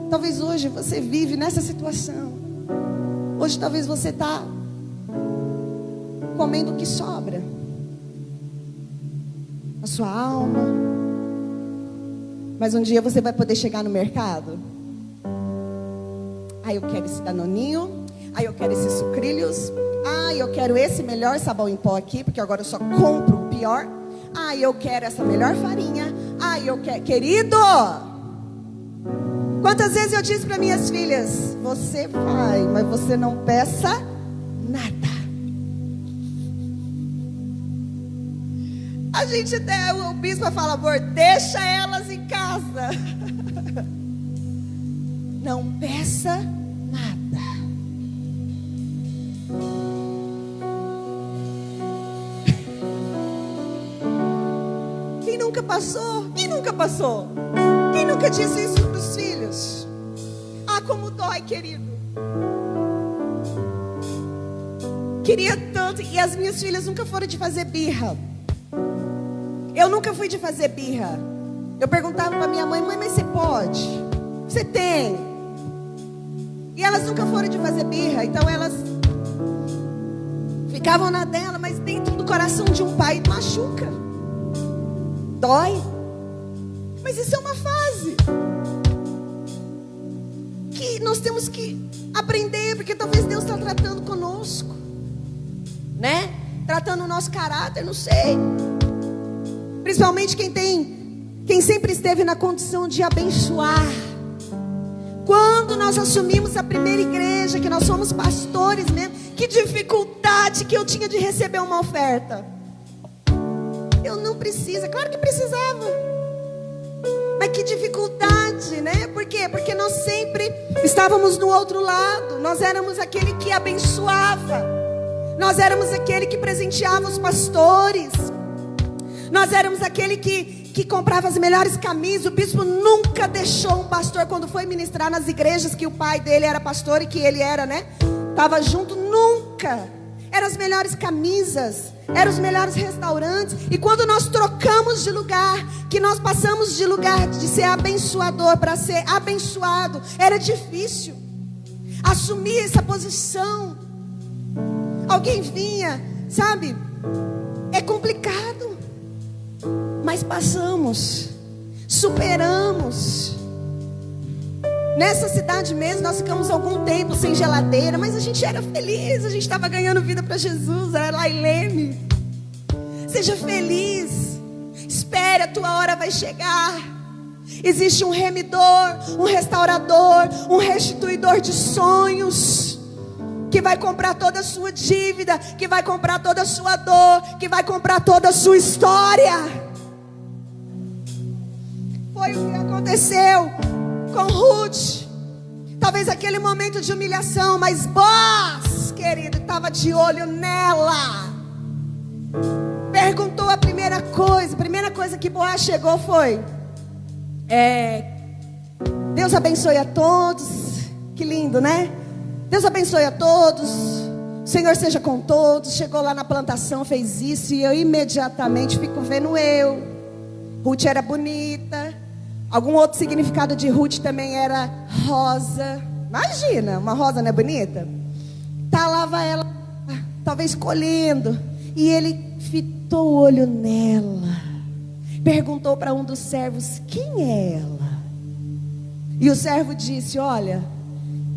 Talvez hoje você vive nessa situação. Hoje talvez você está comendo o que sobra, a sua alma. Mas um dia você vai poder chegar no mercado. Eu quero esse danoninho. Eu quero esses sucrilhos. Eu quero esse melhor sabão em pó aqui, porque agora eu só compro o pior. Eu quero essa melhor farinha. Eu quero... Querido, quantas vezes eu disse para minhas filhas: você vai, mas você não peça nada. A gente até, o bispo fala: amor, deixa elas em casa. Não peça nada. Quem nunca passou? Quem nunca passou? Quem nunca disse isso para os filhos? Como dói, querido. Queria tanto. E as minhas filhas nunca foram de fazer birra. Eu nunca fui de fazer birra. Eu perguntava para minha mãe: mãe, mas você pode? Você tem? E elas nunca foram de fazer birra. Então elas ficavam na dela, mas dentro do coração de um pai machuca, dói. Mas isso é uma fase. nós temos que aprender, porque talvez Deus está tratando conosco, né? Tratando o nosso caráter, não sei. Principalmente quem sempre esteve na condição de abençoar. Quando nós assumimos a primeira igreja, que nós somos pastores mesmo, que dificuldade que eu tinha de receber uma oferta. Eu não precisa, claro que precisava. Mas que dificuldade, né? Por quê? Porque nós sempre estávamos no outro lado. Nós éramos aquele que abençoava. Nós éramos aquele que presenteava os pastores. Nós éramos aquele que comprava as melhores camisas. O bispo nunca deixou um pastor, quando foi ministrar nas igrejas que o pai dele era pastor e que ele era, né? Estava junto, nunca. Eram as melhores camisas, eram os melhores restaurantes. E quando nós trocamos de lugar, que nós passamos de lugar de ser abençoador para ser abençoado, era difícil assumir essa posição. Alguém vinha, sabe? É complicado, mas passamos, superamos. Nessa cidade mesmo, nós ficamos algum tempo sem geladeira, mas a gente era feliz, a gente estava ganhando vida para Jesus. Era Lailene. Seja feliz, espere, a tua hora vai chegar. Existe um remidor, um restaurador, um restituidor de sonhos, que vai comprar toda a sua dívida, que vai comprar toda a sua dor, que vai comprar toda a sua história. Foi o que aconteceu com Ruth. Talvez aquele momento de humilhação, mas Boaz, querido, estava de olho nela. Perguntou a primeira coisa que Boaz chegou foi: Deus abençoe a todos. Que lindo, né? Deus abençoe a todos, o Senhor seja com todos. Chegou lá na plantação, fez isso, e eu imediatamente fico vendo Ruth era bonita. Algum outro significado de Ruth também era rosa. Imagina, uma rosa não é bonita? Tá lá ela, talvez colhendo, e ele fitou o olho nela. Perguntou para um dos servos: quem é ela? E o servo disse: olha,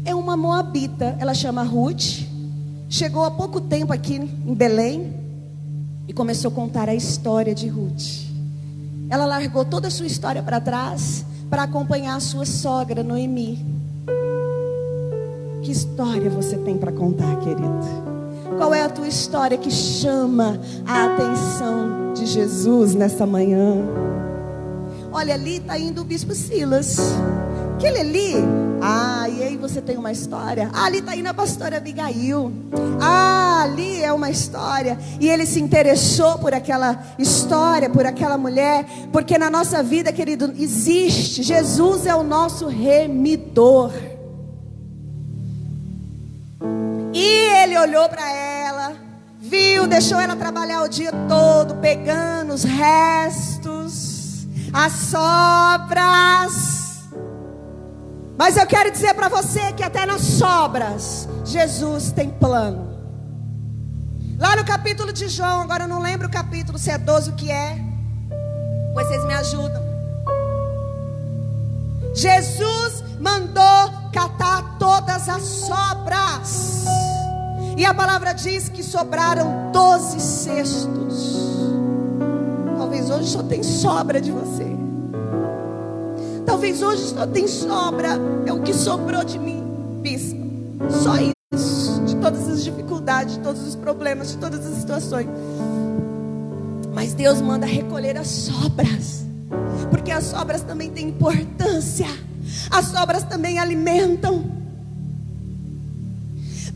é uma moabita, ela chama Ruth. Chegou há pouco tempo aqui em Belém e começou a contar a história de Ruth. Ela largou toda a sua história para trás para acompanhar a sua sogra, Noemi. Que história você tem para contar, querido? Qual é a tua história que chama a atenção de Jesus nessa manhã? Olha, ali está indo o bispo Silas. Aquele ali, e aí você tem uma história. Ali está indo a pastora Abigail. Ali é uma história. E ele se interessou por aquela história, por aquela mulher, porque na nossa vida, querido, existe. Jesus é o nosso remidor. E ele olhou para ela, viu, deixou ela trabalhar o dia todo, pegando os restos, as sobras. Mas eu quero dizer para você que até nas sobras, Jesus tem plano. Lá no capítulo de João, agora eu não lembro o capítulo, se é 12 o que é, vocês me ajudam. Jesus mandou catar todas as sobras. E a palavra diz que sobraram 12 cestos. Talvez hoje só tem sobra de você. Talvez hoje só tem sobra. É o que sobrou de mim, bispo. Só isso. De todas as dificuldades, de todos os problemas, de todas as situações. Mas Deus manda recolher as sobras, porque as sobras também têm importância. As sobras também alimentam.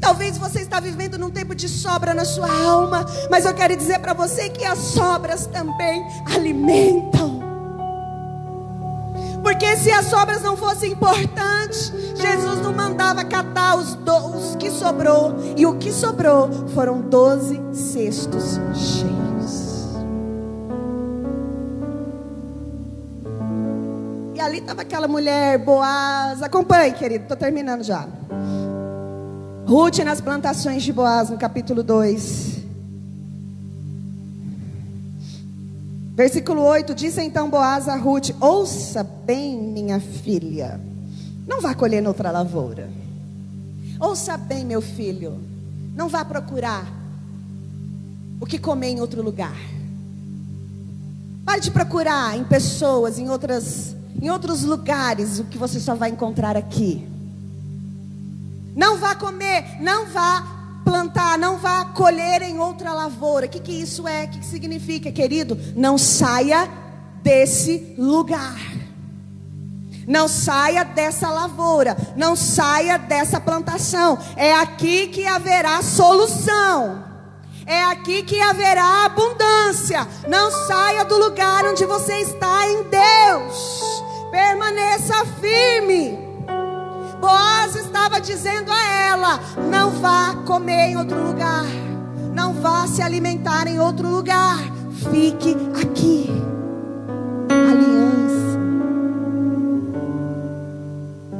Talvez você está vivendo num tempo de sobra na sua alma, mas eu quero dizer para você que as sobras também alimentam. Porque se as sobras não fossem importantes, Jesus não mandava catar os que sobrou. E o que sobrou foram 12 cestos cheios. E ali estava aquela mulher, Boaz. Acompanhe, querido, estou terminando já. Ruth nas plantações de Boaz, no capítulo 2. Versículo 8, disse então Boaz a Ruth: ouça bem, minha filha. não vá colher noutra lavoura. Ouça bem, meu filho, não vá procurar o que comer em outro lugar. Pare de procurar em pessoas, em outros lugares, o que você só vai encontrar aqui. Não vá comer, não vá plantar, não vá colher em outra lavoura. O que isso é? O que significa, querido? Não saia desse lugar. Não saia dessa lavoura, não saia dessa plantação. É aqui que haverá solução. É aqui que haverá abundância. Não saia do lugar onde você está em Deus. Permaneça firme. Boaz estava dizendo a ela: não vá comer em outro lugar, não vá se alimentar em outro lugar, fique aqui. Aliança.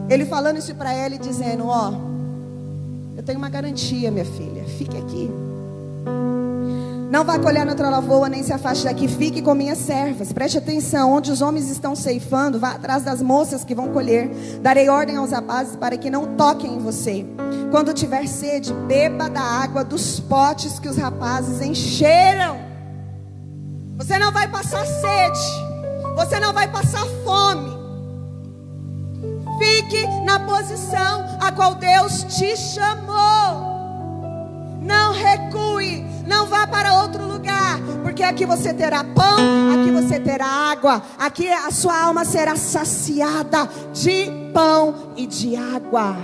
Ele falando isso para ela e dizendo: ó, eu tenho uma garantia, minha filha, fique aqui. Não vá colher noutra lavoura, nem se afaste daqui, fique com minhas servas. Preste atenção, onde os homens estão ceifando, vá atrás das moças que vão colher. Darei ordem aos rapazes para que não toquem em você. Quando tiver sede, beba da água dos potes que os rapazes encheram. Você não vai passar sede, você não vai passar fome. Fique na posição a qual Deus te chamou. Não recue, não vá para outro lugar, porque aqui você terá pão, aqui você terá água, aqui a sua alma será saciada de pão e de água.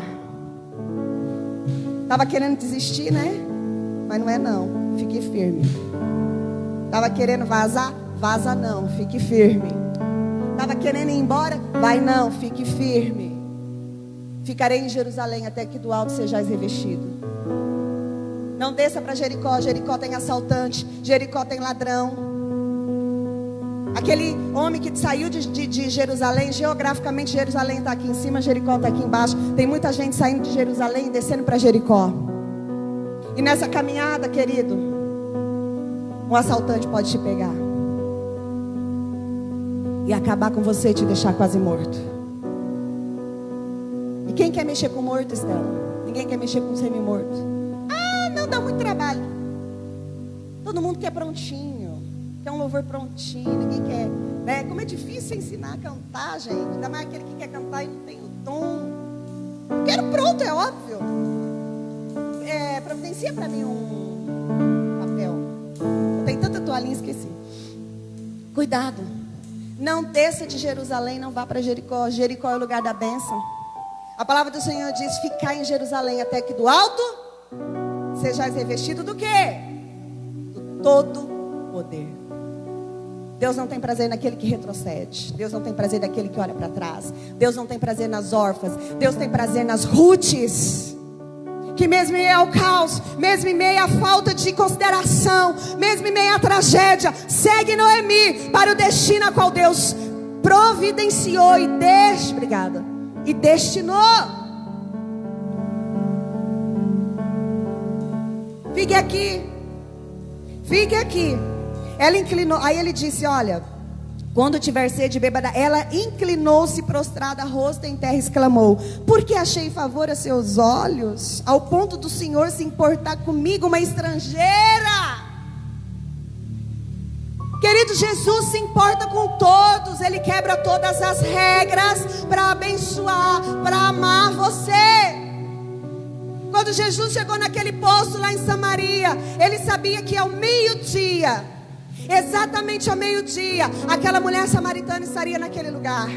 Estava querendo desistir, né? Mas não é não, fique firme. Estava querendo vazar? Vaza não, fique firme. Estava querendo ir embora? Vai não, fique firme. Ficarei em Jerusalém até que do alto sejais revestido. Não desça para Jericó. Jericó tem assaltante, Jericó tem ladrão. Aquele homem que saiu de Jerusalém, geograficamente Jerusalém está aqui em cima, Jericó está aqui embaixo. Tem muita gente saindo de Jerusalém e descendo para Jericó. E nessa caminhada, querido, um assaltante pode te pegar e acabar com você e te deixar quase morto. E quem quer mexer com morto, Estela? Ninguém quer mexer com semi-morto. Não dá muito trabalho. Todo mundo quer prontinho, quer um louvor prontinho, ninguém quer, né? Como é difícil ensinar a cantar, gente. Ainda mais aquele que quer cantar e não tem o tom. Eu quero pronto, é óbvio. Providencia para mim um papel. Eu tenho tanta toalhinha, esqueci. Cuidado. Não desça de Jerusalém, não vá para Jericó. Jericó é o lugar da bênção. A palavra do Senhor diz: ficar em Jerusalém até que do alto sejais revestido do quê? Do todo poder. Deus não tem prazer naquele que retrocede. Deus não tem prazer naquele que olha para trás. Deus não tem prazer nas órfãs. Deus tem prazer nas Rutes, que mesmo em meio ao caos, mesmo em meio à falta de consideração, mesmo em meio à tragédia, segue Noemi para o destino a qual Deus providenciou e destinou. Fique aqui. Fique aqui. Ela inclinou. Aí ele disse: olha, quando tiver sede, beba da... Ela inclinou-se prostrada, rosto em terra, e exclamou: porque achei favor a seus olhos, ao ponto do Senhor se importar comigo, uma estrangeira? Querido, Jesus se importa com todos. Ele quebra todas as regras para abençoar, para amar você. Quando Jesus chegou naquele poço lá em Samaria, ele sabia que ao meio-dia, exatamente ao meio-dia, aquela mulher samaritana estaria naquele lugar.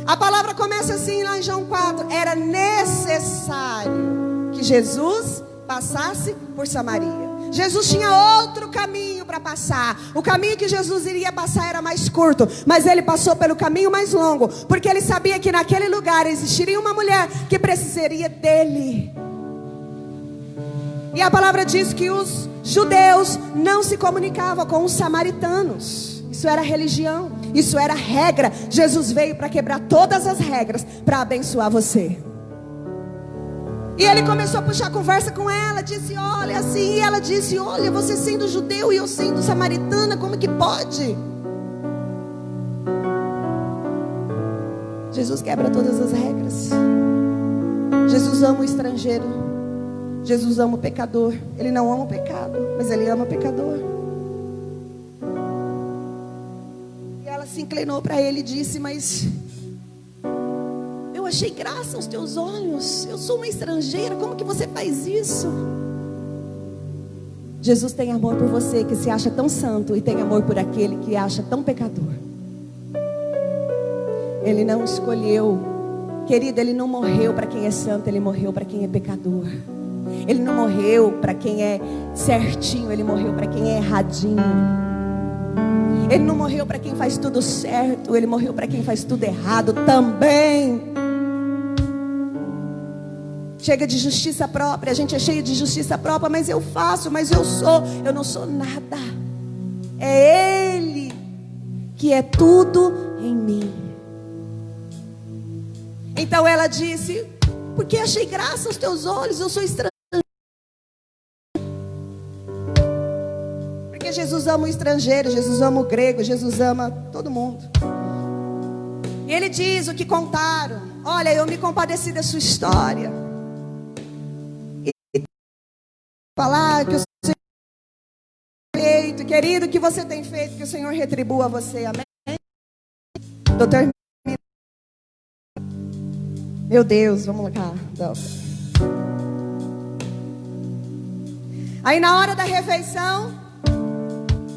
A palavra começa assim lá em João 4: era necessário que Jesus passasse por Samaria. Jesus tinha outro caminho para passar. O caminho que Jesus iria passar era mais curto, mas ele passou pelo caminho mais longo, porque ele sabia que naquele lugar existiria uma mulher que precisaria dele. E a palavra diz que os judeus não se comunicavam com os samaritanos. Isso era religião, isso era regra. Jesus veio para quebrar todas as regras, para abençoar você. E ele começou a puxar conversa com ela, disse: olha assim. E ela disse: olha, você sendo judeu e eu sendo samaritana, como que pode? Jesus quebra todas as regras. Jesus ama o estrangeiro. Jesus ama o pecador. Ele não ama o pecado, mas Ele ama o pecador. E ela se inclinou para Ele e disse: mas eu achei graça aos teus olhos. Eu sou uma estrangeira, como que você faz isso? Jesus tem amor por você que se acha tão santo, e tem amor por aquele que acha tão pecador. Ele não escolheu, querido, Ele não morreu para quem é santo, Ele morreu para quem é pecador. Ele não morreu para quem é certinho, Ele morreu para quem é erradinho. Ele não morreu para quem faz tudo certo, Ele morreu para quem faz tudo errado também. Chega de justiça própria, a gente é cheio de justiça própria, mas eu faço, mas eu não sou nada. É Ele que é tudo em mim. Então ela disse: porque achei graça aos teus olhos, eu sou estrangeira. Porque Jesus ama o estrangeiro, Jesus ama o grego, Jesus ama todo mundo. E Ele diz o que contaram: olha, eu me compadeci da sua história. E falar que o Senhor tem feito, querido, o que você tem feito, que o Senhor retribua a você, amém? Doutor, meu Deus, vamos lá. Aí na hora da refeição,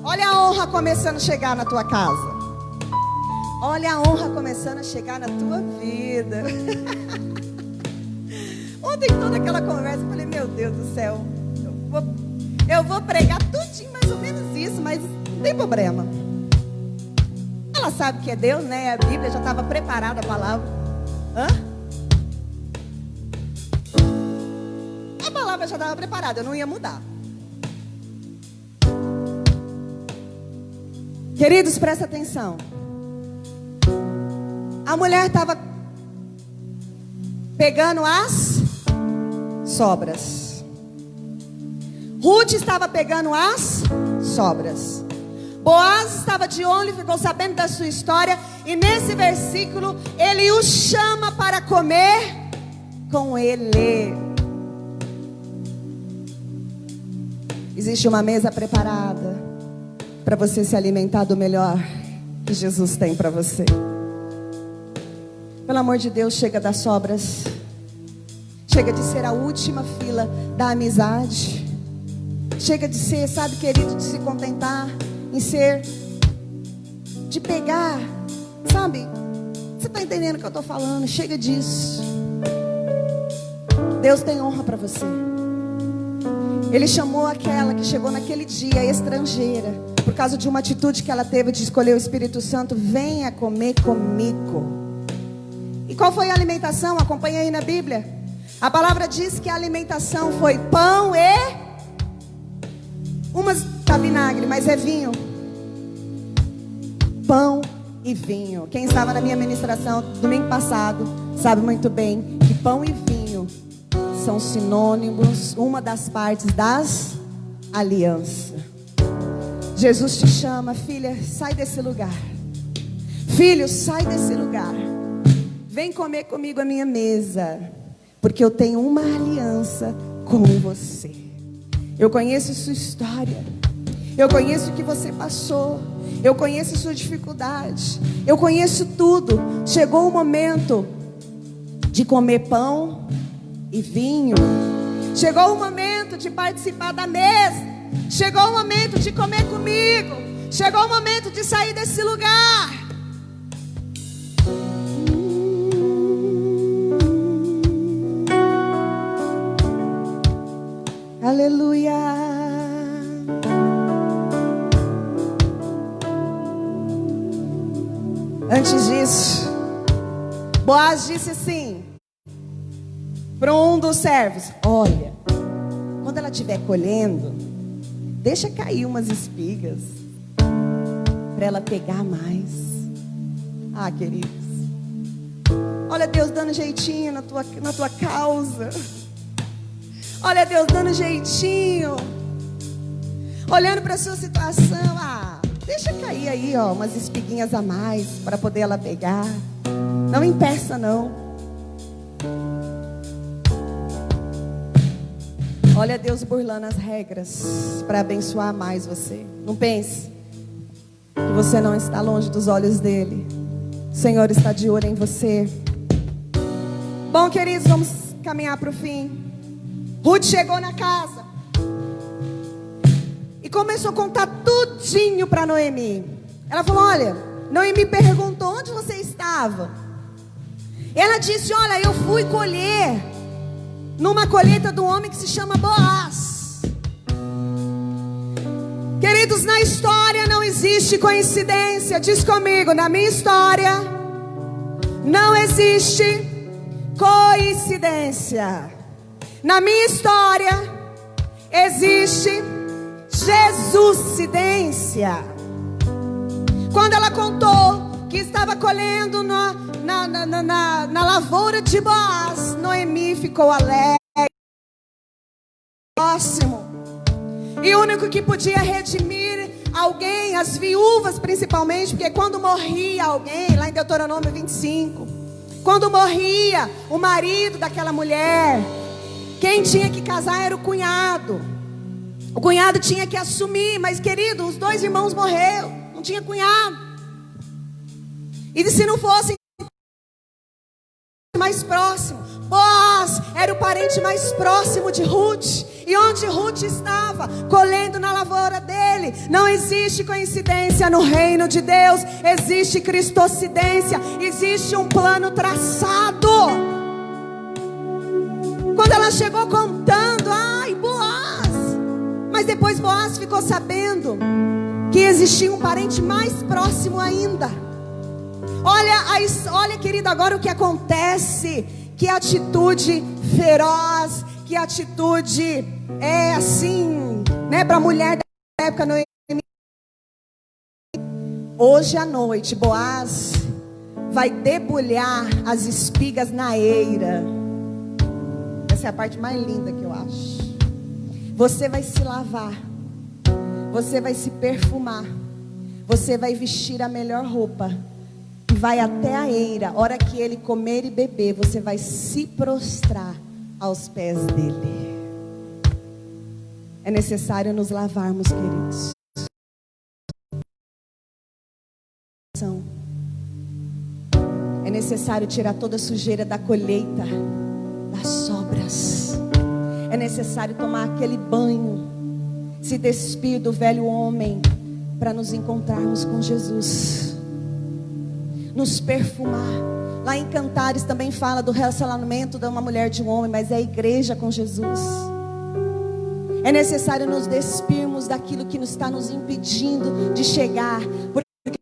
olha a honra começando a chegar na tua casa. Olha a honra começando a chegar na tua vida. Ontem toda aquela conversa, eu falei: meu Deus do céu, eu vou pregar tudinho, mais ou menos isso, mas não tem problema. Ela sabe que é Deus, né? A Bíblia já estava preparada, a palavra. A palavra já estava preparada, eu não ia mudar. Queridos, presta atenção. A mulher estava pegando as sobras. Ruth estava pegando as sobras. Boaz estava de olho, ficou sabendo da sua história. E nesse versículo, ele o chama para comer com ele. Existe uma mesa preparada para você se alimentar do melhor que Jesus tem para você. Pelo amor de Deus, chega das sobras. Chega de ser a última fila da amizade. Chega de ser, sabe, querido, de se contentar em ser, de pegar, sabe? Você está entendendo o que eu estou falando? Chega disso. Deus tem honra para você. Ele chamou aquela que chegou naquele dia estrangeira, por causa de uma atitude que ela teve de escolher o Espírito Santo. Venha comer comigo. E qual foi a alimentação? Acompanha aí na Bíblia. A palavra diz que a alimentação foi pão e umas tá vinagre, mas é vinho. Pão e vinho. Quem estava na minha ministração domingo passado sabe muito bem que pão e vinho são sinônimos, uma das partes das alianças. Jesus te chama: filha, sai desse lugar. Filho, sai desse lugar. Vem comer comigo a minha mesa, porque eu tenho uma aliança com você. Eu conheço sua história. Eu conheço o que você passou. Eu conheço sua dificuldade. Eu conheço tudo. Chegou o momento de comer pão e vinho. Chegou o momento de participar da mesa. Chegou o momento de comer comigo. Chegou o momento de sair desse lugar. Aleluia. Antes disso, Boaz disse assim para um dos servos: olha, quando ela estiver colhendo, deixa cair umas espigas para ela pegar mais. Ah, queridos, olha Deus dando jeitinho na tua causa. Olha Deus dando jeitinho, olhando para a sua situação. Ah, deixa cair aí, ó, umas espiguinhas a mais para poder ela pegar. Não impeça, não. Olha Deus burlando as regras para abençoar mais você. Não pense que você não está longe dos olhos dele. O Senhor está de olho em você. Bom, queridos, vamos caminhar para o fim. Ruth chegou na casa e começou a contar tudinho para Noemi. Ela falou: olha, Noemi perguntou: onde você estava? Ela disse: olha, eu fui colher numa colheita do homem que se chama Boaz. Queridos, na história não existe coincidência. Diz comigo: na minha história não existe coincidência. Na minha história existe Jesuscidência. Quando ela contou que estava colhendo na lavoura de Boaz, Noemi ficou alegre, próximo. E o único que podia redimir alguém, as viúvas principalmente, porque quando morria alguém, lá em Deuteronômio 25, quando morria o marido daquela mulher, quem tinha que casar era o cunhado. O cunhado tinha que assumir, mas querido, os dois irmãos morreram, não tinha cunhado. E se não fosse mais próximo, Boaz era o parente mais próximo de Ruth. E onde Ruth estava? Colhendo na lavoura dele. Não existe coincidência no reino de Deus. Existe cristocidência. Existe um plano traçado. Quando ela chegou contando: ai, Boaz. Mas depois Boaz ficou sabendo que existia um parente mais próximo ainda. Olha, querido, agora o que acontece. Que atitude feroz, que atitude é assim, né, para a mulher da época. Hoje à noite, Boaz vai debulhar as espigas na eira. Essa é a parte mais linda que eu acho. Você vai se lavar, você vai se perfumar, você vai vestir a melhor roupa. Vai até a eira. Hora que ele comer e beber, você vai se prostrar aos pés dele. É necessário nos lavarmos, queridos. É necessário tirar toda a sujeira da colheita, das sobras. É necessário tomar aquele banho, se despir do velho homem, para nos encontrarmos com Jesus. Nos perfumar. Lá em Cantares também fala do relacionamento de uma mulher e de um homem, mas é a igreja com Jesus. É necessário nos despirmos daquilo que está nos impedindo de chegar. Porque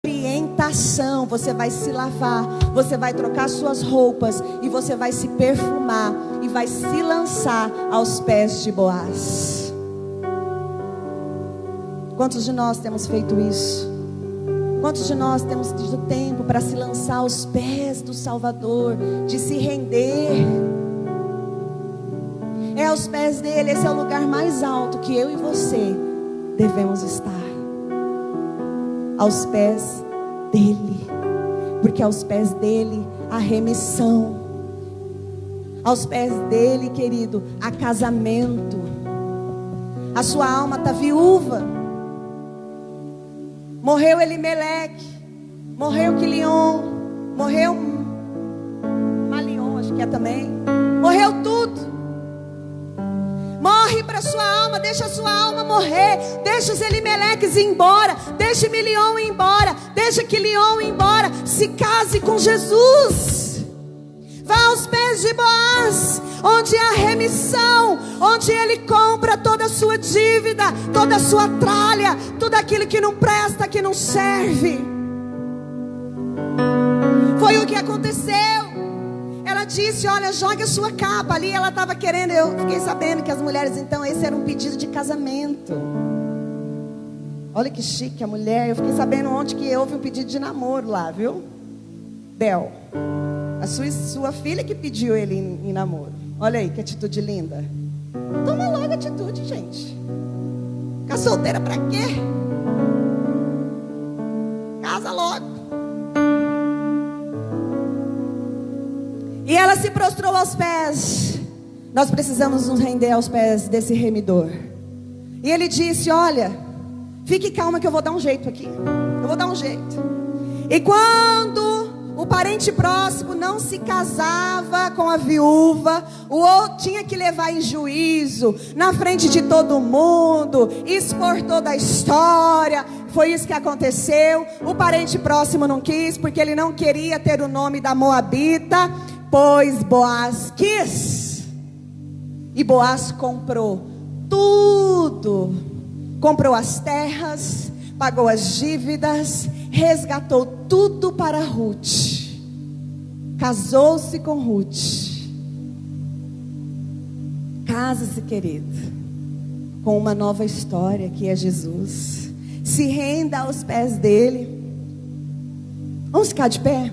orientação, você vai se lavar, você vai trocar suas roupas e você vai se perfumar e vai se lançar aos pés de Boaz. Quantos de nós temos feito isso? Quantos de nós temos tido tempo para se lançar aos pés do Salvador, de se render? É aos pés dele. Esse é o lugar mais alto que eu e você devemos estar. Aos pés dele. Porque aos pés dele há remissão. Aos pés dele, querido, há casamento. A sua alma está viúva. Morreu Elimeleque, morreu Quilion, morreu Malion, acho que é também. Morreu tudo. Morre para sua alma, deixa a sua alma morrer. Deixa os Elimeleques ir embora, deixa Milion ir embora, deixa Quilion ir embora. Se case com Jesus. Vá aos pés de Boaz, onde há remissão, onde ele compra toda a sua dívida, toda a sua tralha, tudo aquilo que não presta, que não serve. Foi o que aconteceu. Ela disse: olha, jogue a sua capa ali. Ela estava querendo, eu fiquei sabendo que as mulheres, então, esse era um pedido de casamento. Olha que chique a mulher. Eu fiquei sabendo ontem que houve um pedido de namoro lá, viu? Bel, a sua filha que pediu ele em namoro. Olha aí que atitude linda. Toma logo atitude, gente. Ficar solteira pra quê? Casa logo. ela se prostrou aos pés. Nós precisamos nos render aos pés desse remidor. E ele disse: olha, fique calma que eu vou dar um jeito aqui. Eu vou dar um jeito. E quando o parente próximo não se casava com a viúva, o outro tinha que levar em juízo, na frente de todo mundo, expor toda a história. Foi isso que aconteceu. O parente próximo não quis, porque ele não queria ter o nome da moabita, pois Boaz quis. E Boaz comprou tudo. Comprou as terras, pagou as dívidas, resgatou tudo para Ruth. Casou-se com Ruth. Casa-se, querido, com uma nova história que é Jesus. Se renda aos pés dele. Vamos ficar de pé?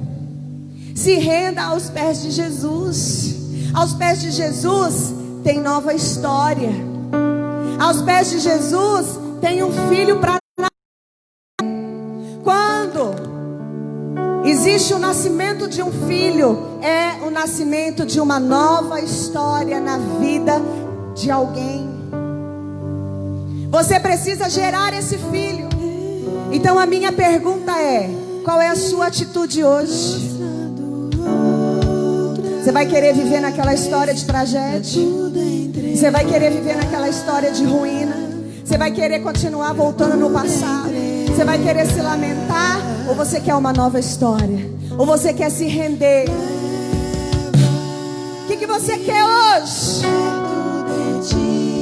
Se renda aos pés de Jesus. Aos pés de Jesus tem nova história. Aos pés de Jesus tem um filho para nascer. Quando existe o nascimento de um filho, é o nascimento de uma nova história na vida de alguém. Você precisa gerar esse filho. Então a minha pergunta é: qual é a sua atitude hoje? Você vai querer viver naquela história de tragédia? Você vai querer viver naquela história de ruína? Você vai querer continuar voltando no passado? Você vai querer se lamentar? Ou você quer uma nova história? Ou você quer se render? O que você quer hoje?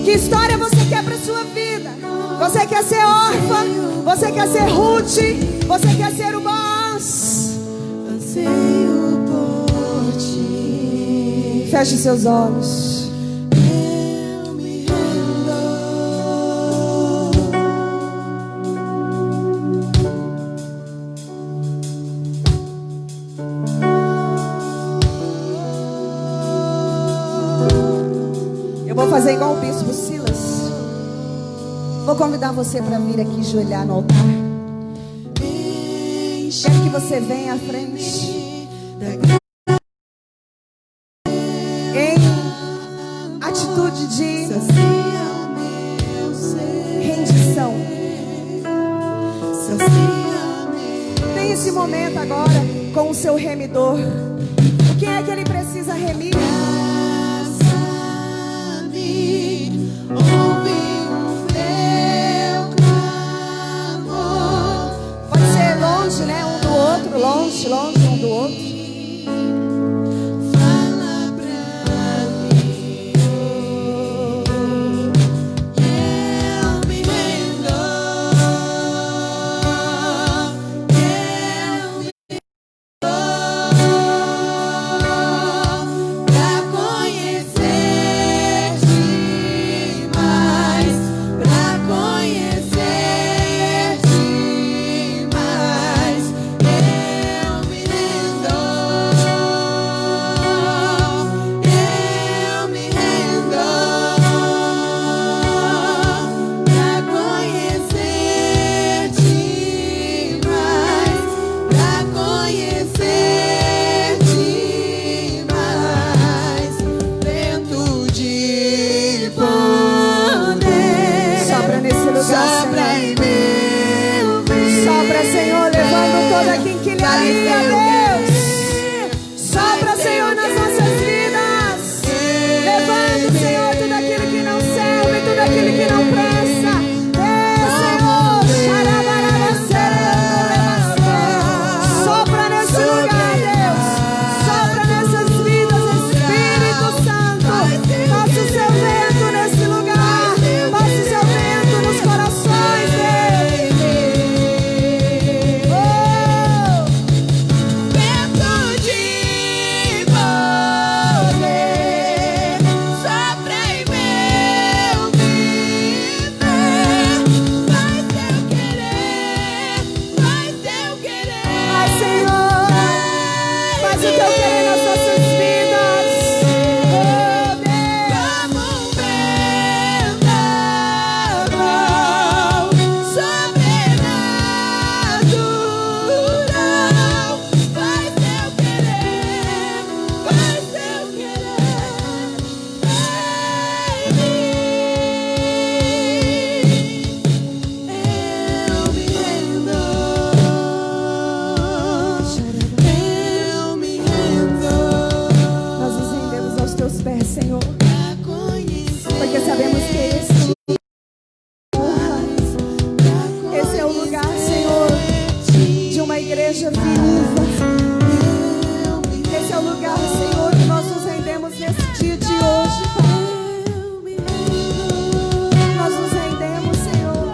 Que história você quer para a sua vida? Você quer ser órfã? Você quer ser Ruth? Você quer ser o Boaz? Anseio por ti. Feche seus olhos. Eu me rendo. Eu vou fazer igual o bispo Silas. Vou convidar você para vir aqui ajoelhar no altar. Quero que você venha à frente em atitude de rendição. Tem esse momento agora com o seu remidor. O que é que ele precisa remir? Longe, né? Um do outro, longe, longe um do outro. Fala pra mim. Eu me rendo. Eu me rendo. Pra conhecer-te mais. Pra conhecer-te mais. Eu me rendo. Eu me rendo. Pra conhecer-te mais. Pra conhecer-te mais. Vento de poder. Sopra nesse lugar, sopra em meu vida. Sopra, Senhor, levando toda quinquilharia, Deus. Sopra, Senhor, nas nossas vidas. Levando, Senhor, tudo aquilo que não serve, tudo aquilo que não presta. Senhor, sopra nesse lugar, Deus. Sopra nessas vidas, Espírito Santo. Passe o seu vento nesse lugar. Passe o seu vento nos corações deles. Vento de uma igreja viva. Esse é o lugar, Senhor, que nós nos rendemos nesse dia de hoje, Pai. Nós nos rendemos, Senhor.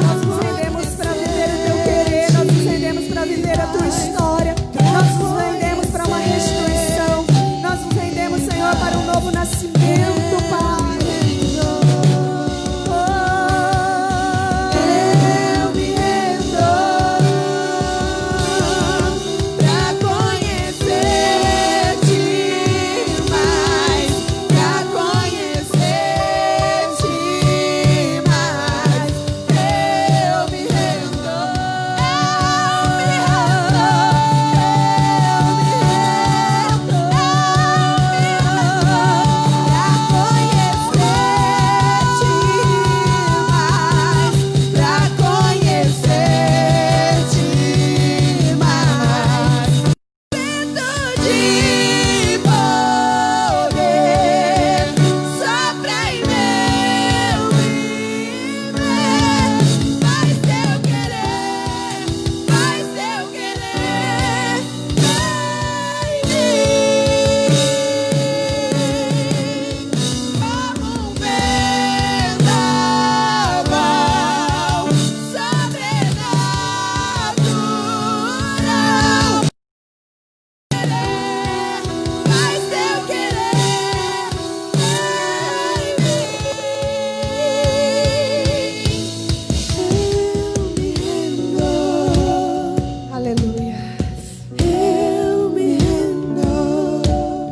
Nós nos rendemos para viver o Teu querer. Nós nos rendemos para viver a Tua história. Nós nos rendemos para uma restituição. Nós nos rendemos, Senhor, para um novo nascimento, Pai.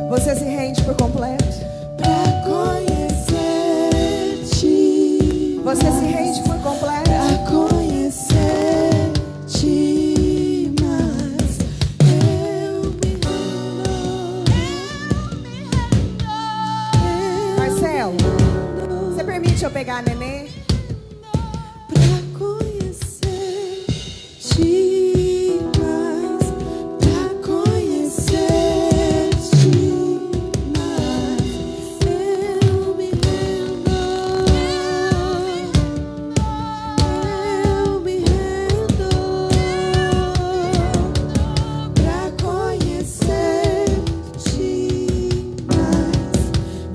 Você se rende por completo? Pra conhecer-te. Você se rende por completo? Pra conhecer-te mais. Eu me rendo. Marcelo, você permite eu pegar a nenê? Pra conhecer-te mais. Pra conhecer-te mais. Eu me rendo. Eu me rendo. Pra conhecer-te mais.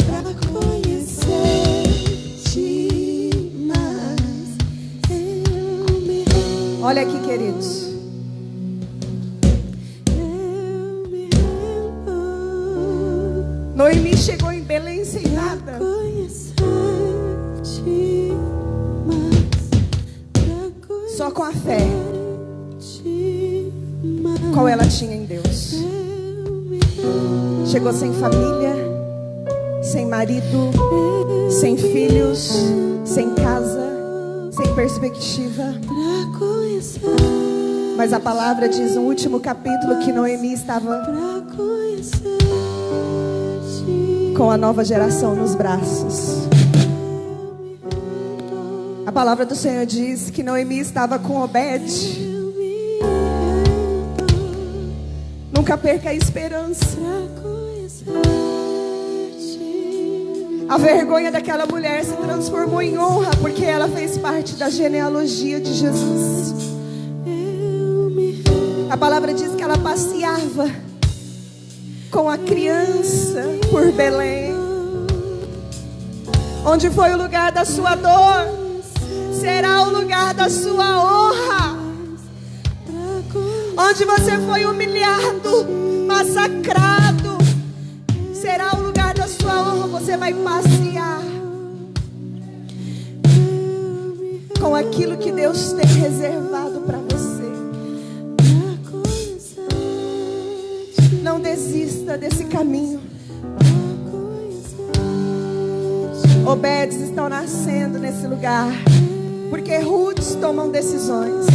Pra conhecer-te mais. Eu me rendo. Olha aqui, queridos. Eu me rendo. Noemi chegou em Belém sem nada. Conhecer-te mais. Pra Só com a fé. conhecer-te mais. Qual ela tinha em Deus. Eu me rendo. Chegou sem família, sem marido, sem filhos, sem casa, sem perspectiva. Pra conhecer. Mas a palavra diz no último capítulo que Noemi estava Pra conhecer-te. com a nova geração nos braços. A palavra do Senhor diz que Noemi estava com Obed. Eu me rendo. Nunca perca a esperança. Pra conhecer-te. A vergonha daquela mulher se transformou em honra, porque ela fez parte da genealogia de Jesus. Eu me rendo. A palavra diz que ela passeava com a criança por Belém. Onde foi o lugar da sua dor, será o lugar da sua honra. Onde você foi humilhado, massacrado, será o lugar da sua honra. Você vai passear com aquilo que Deus tem reservado para você. Não desista desse caminho. Obedes estão nascendo nesse lugar, porque Ruths tomam decisões.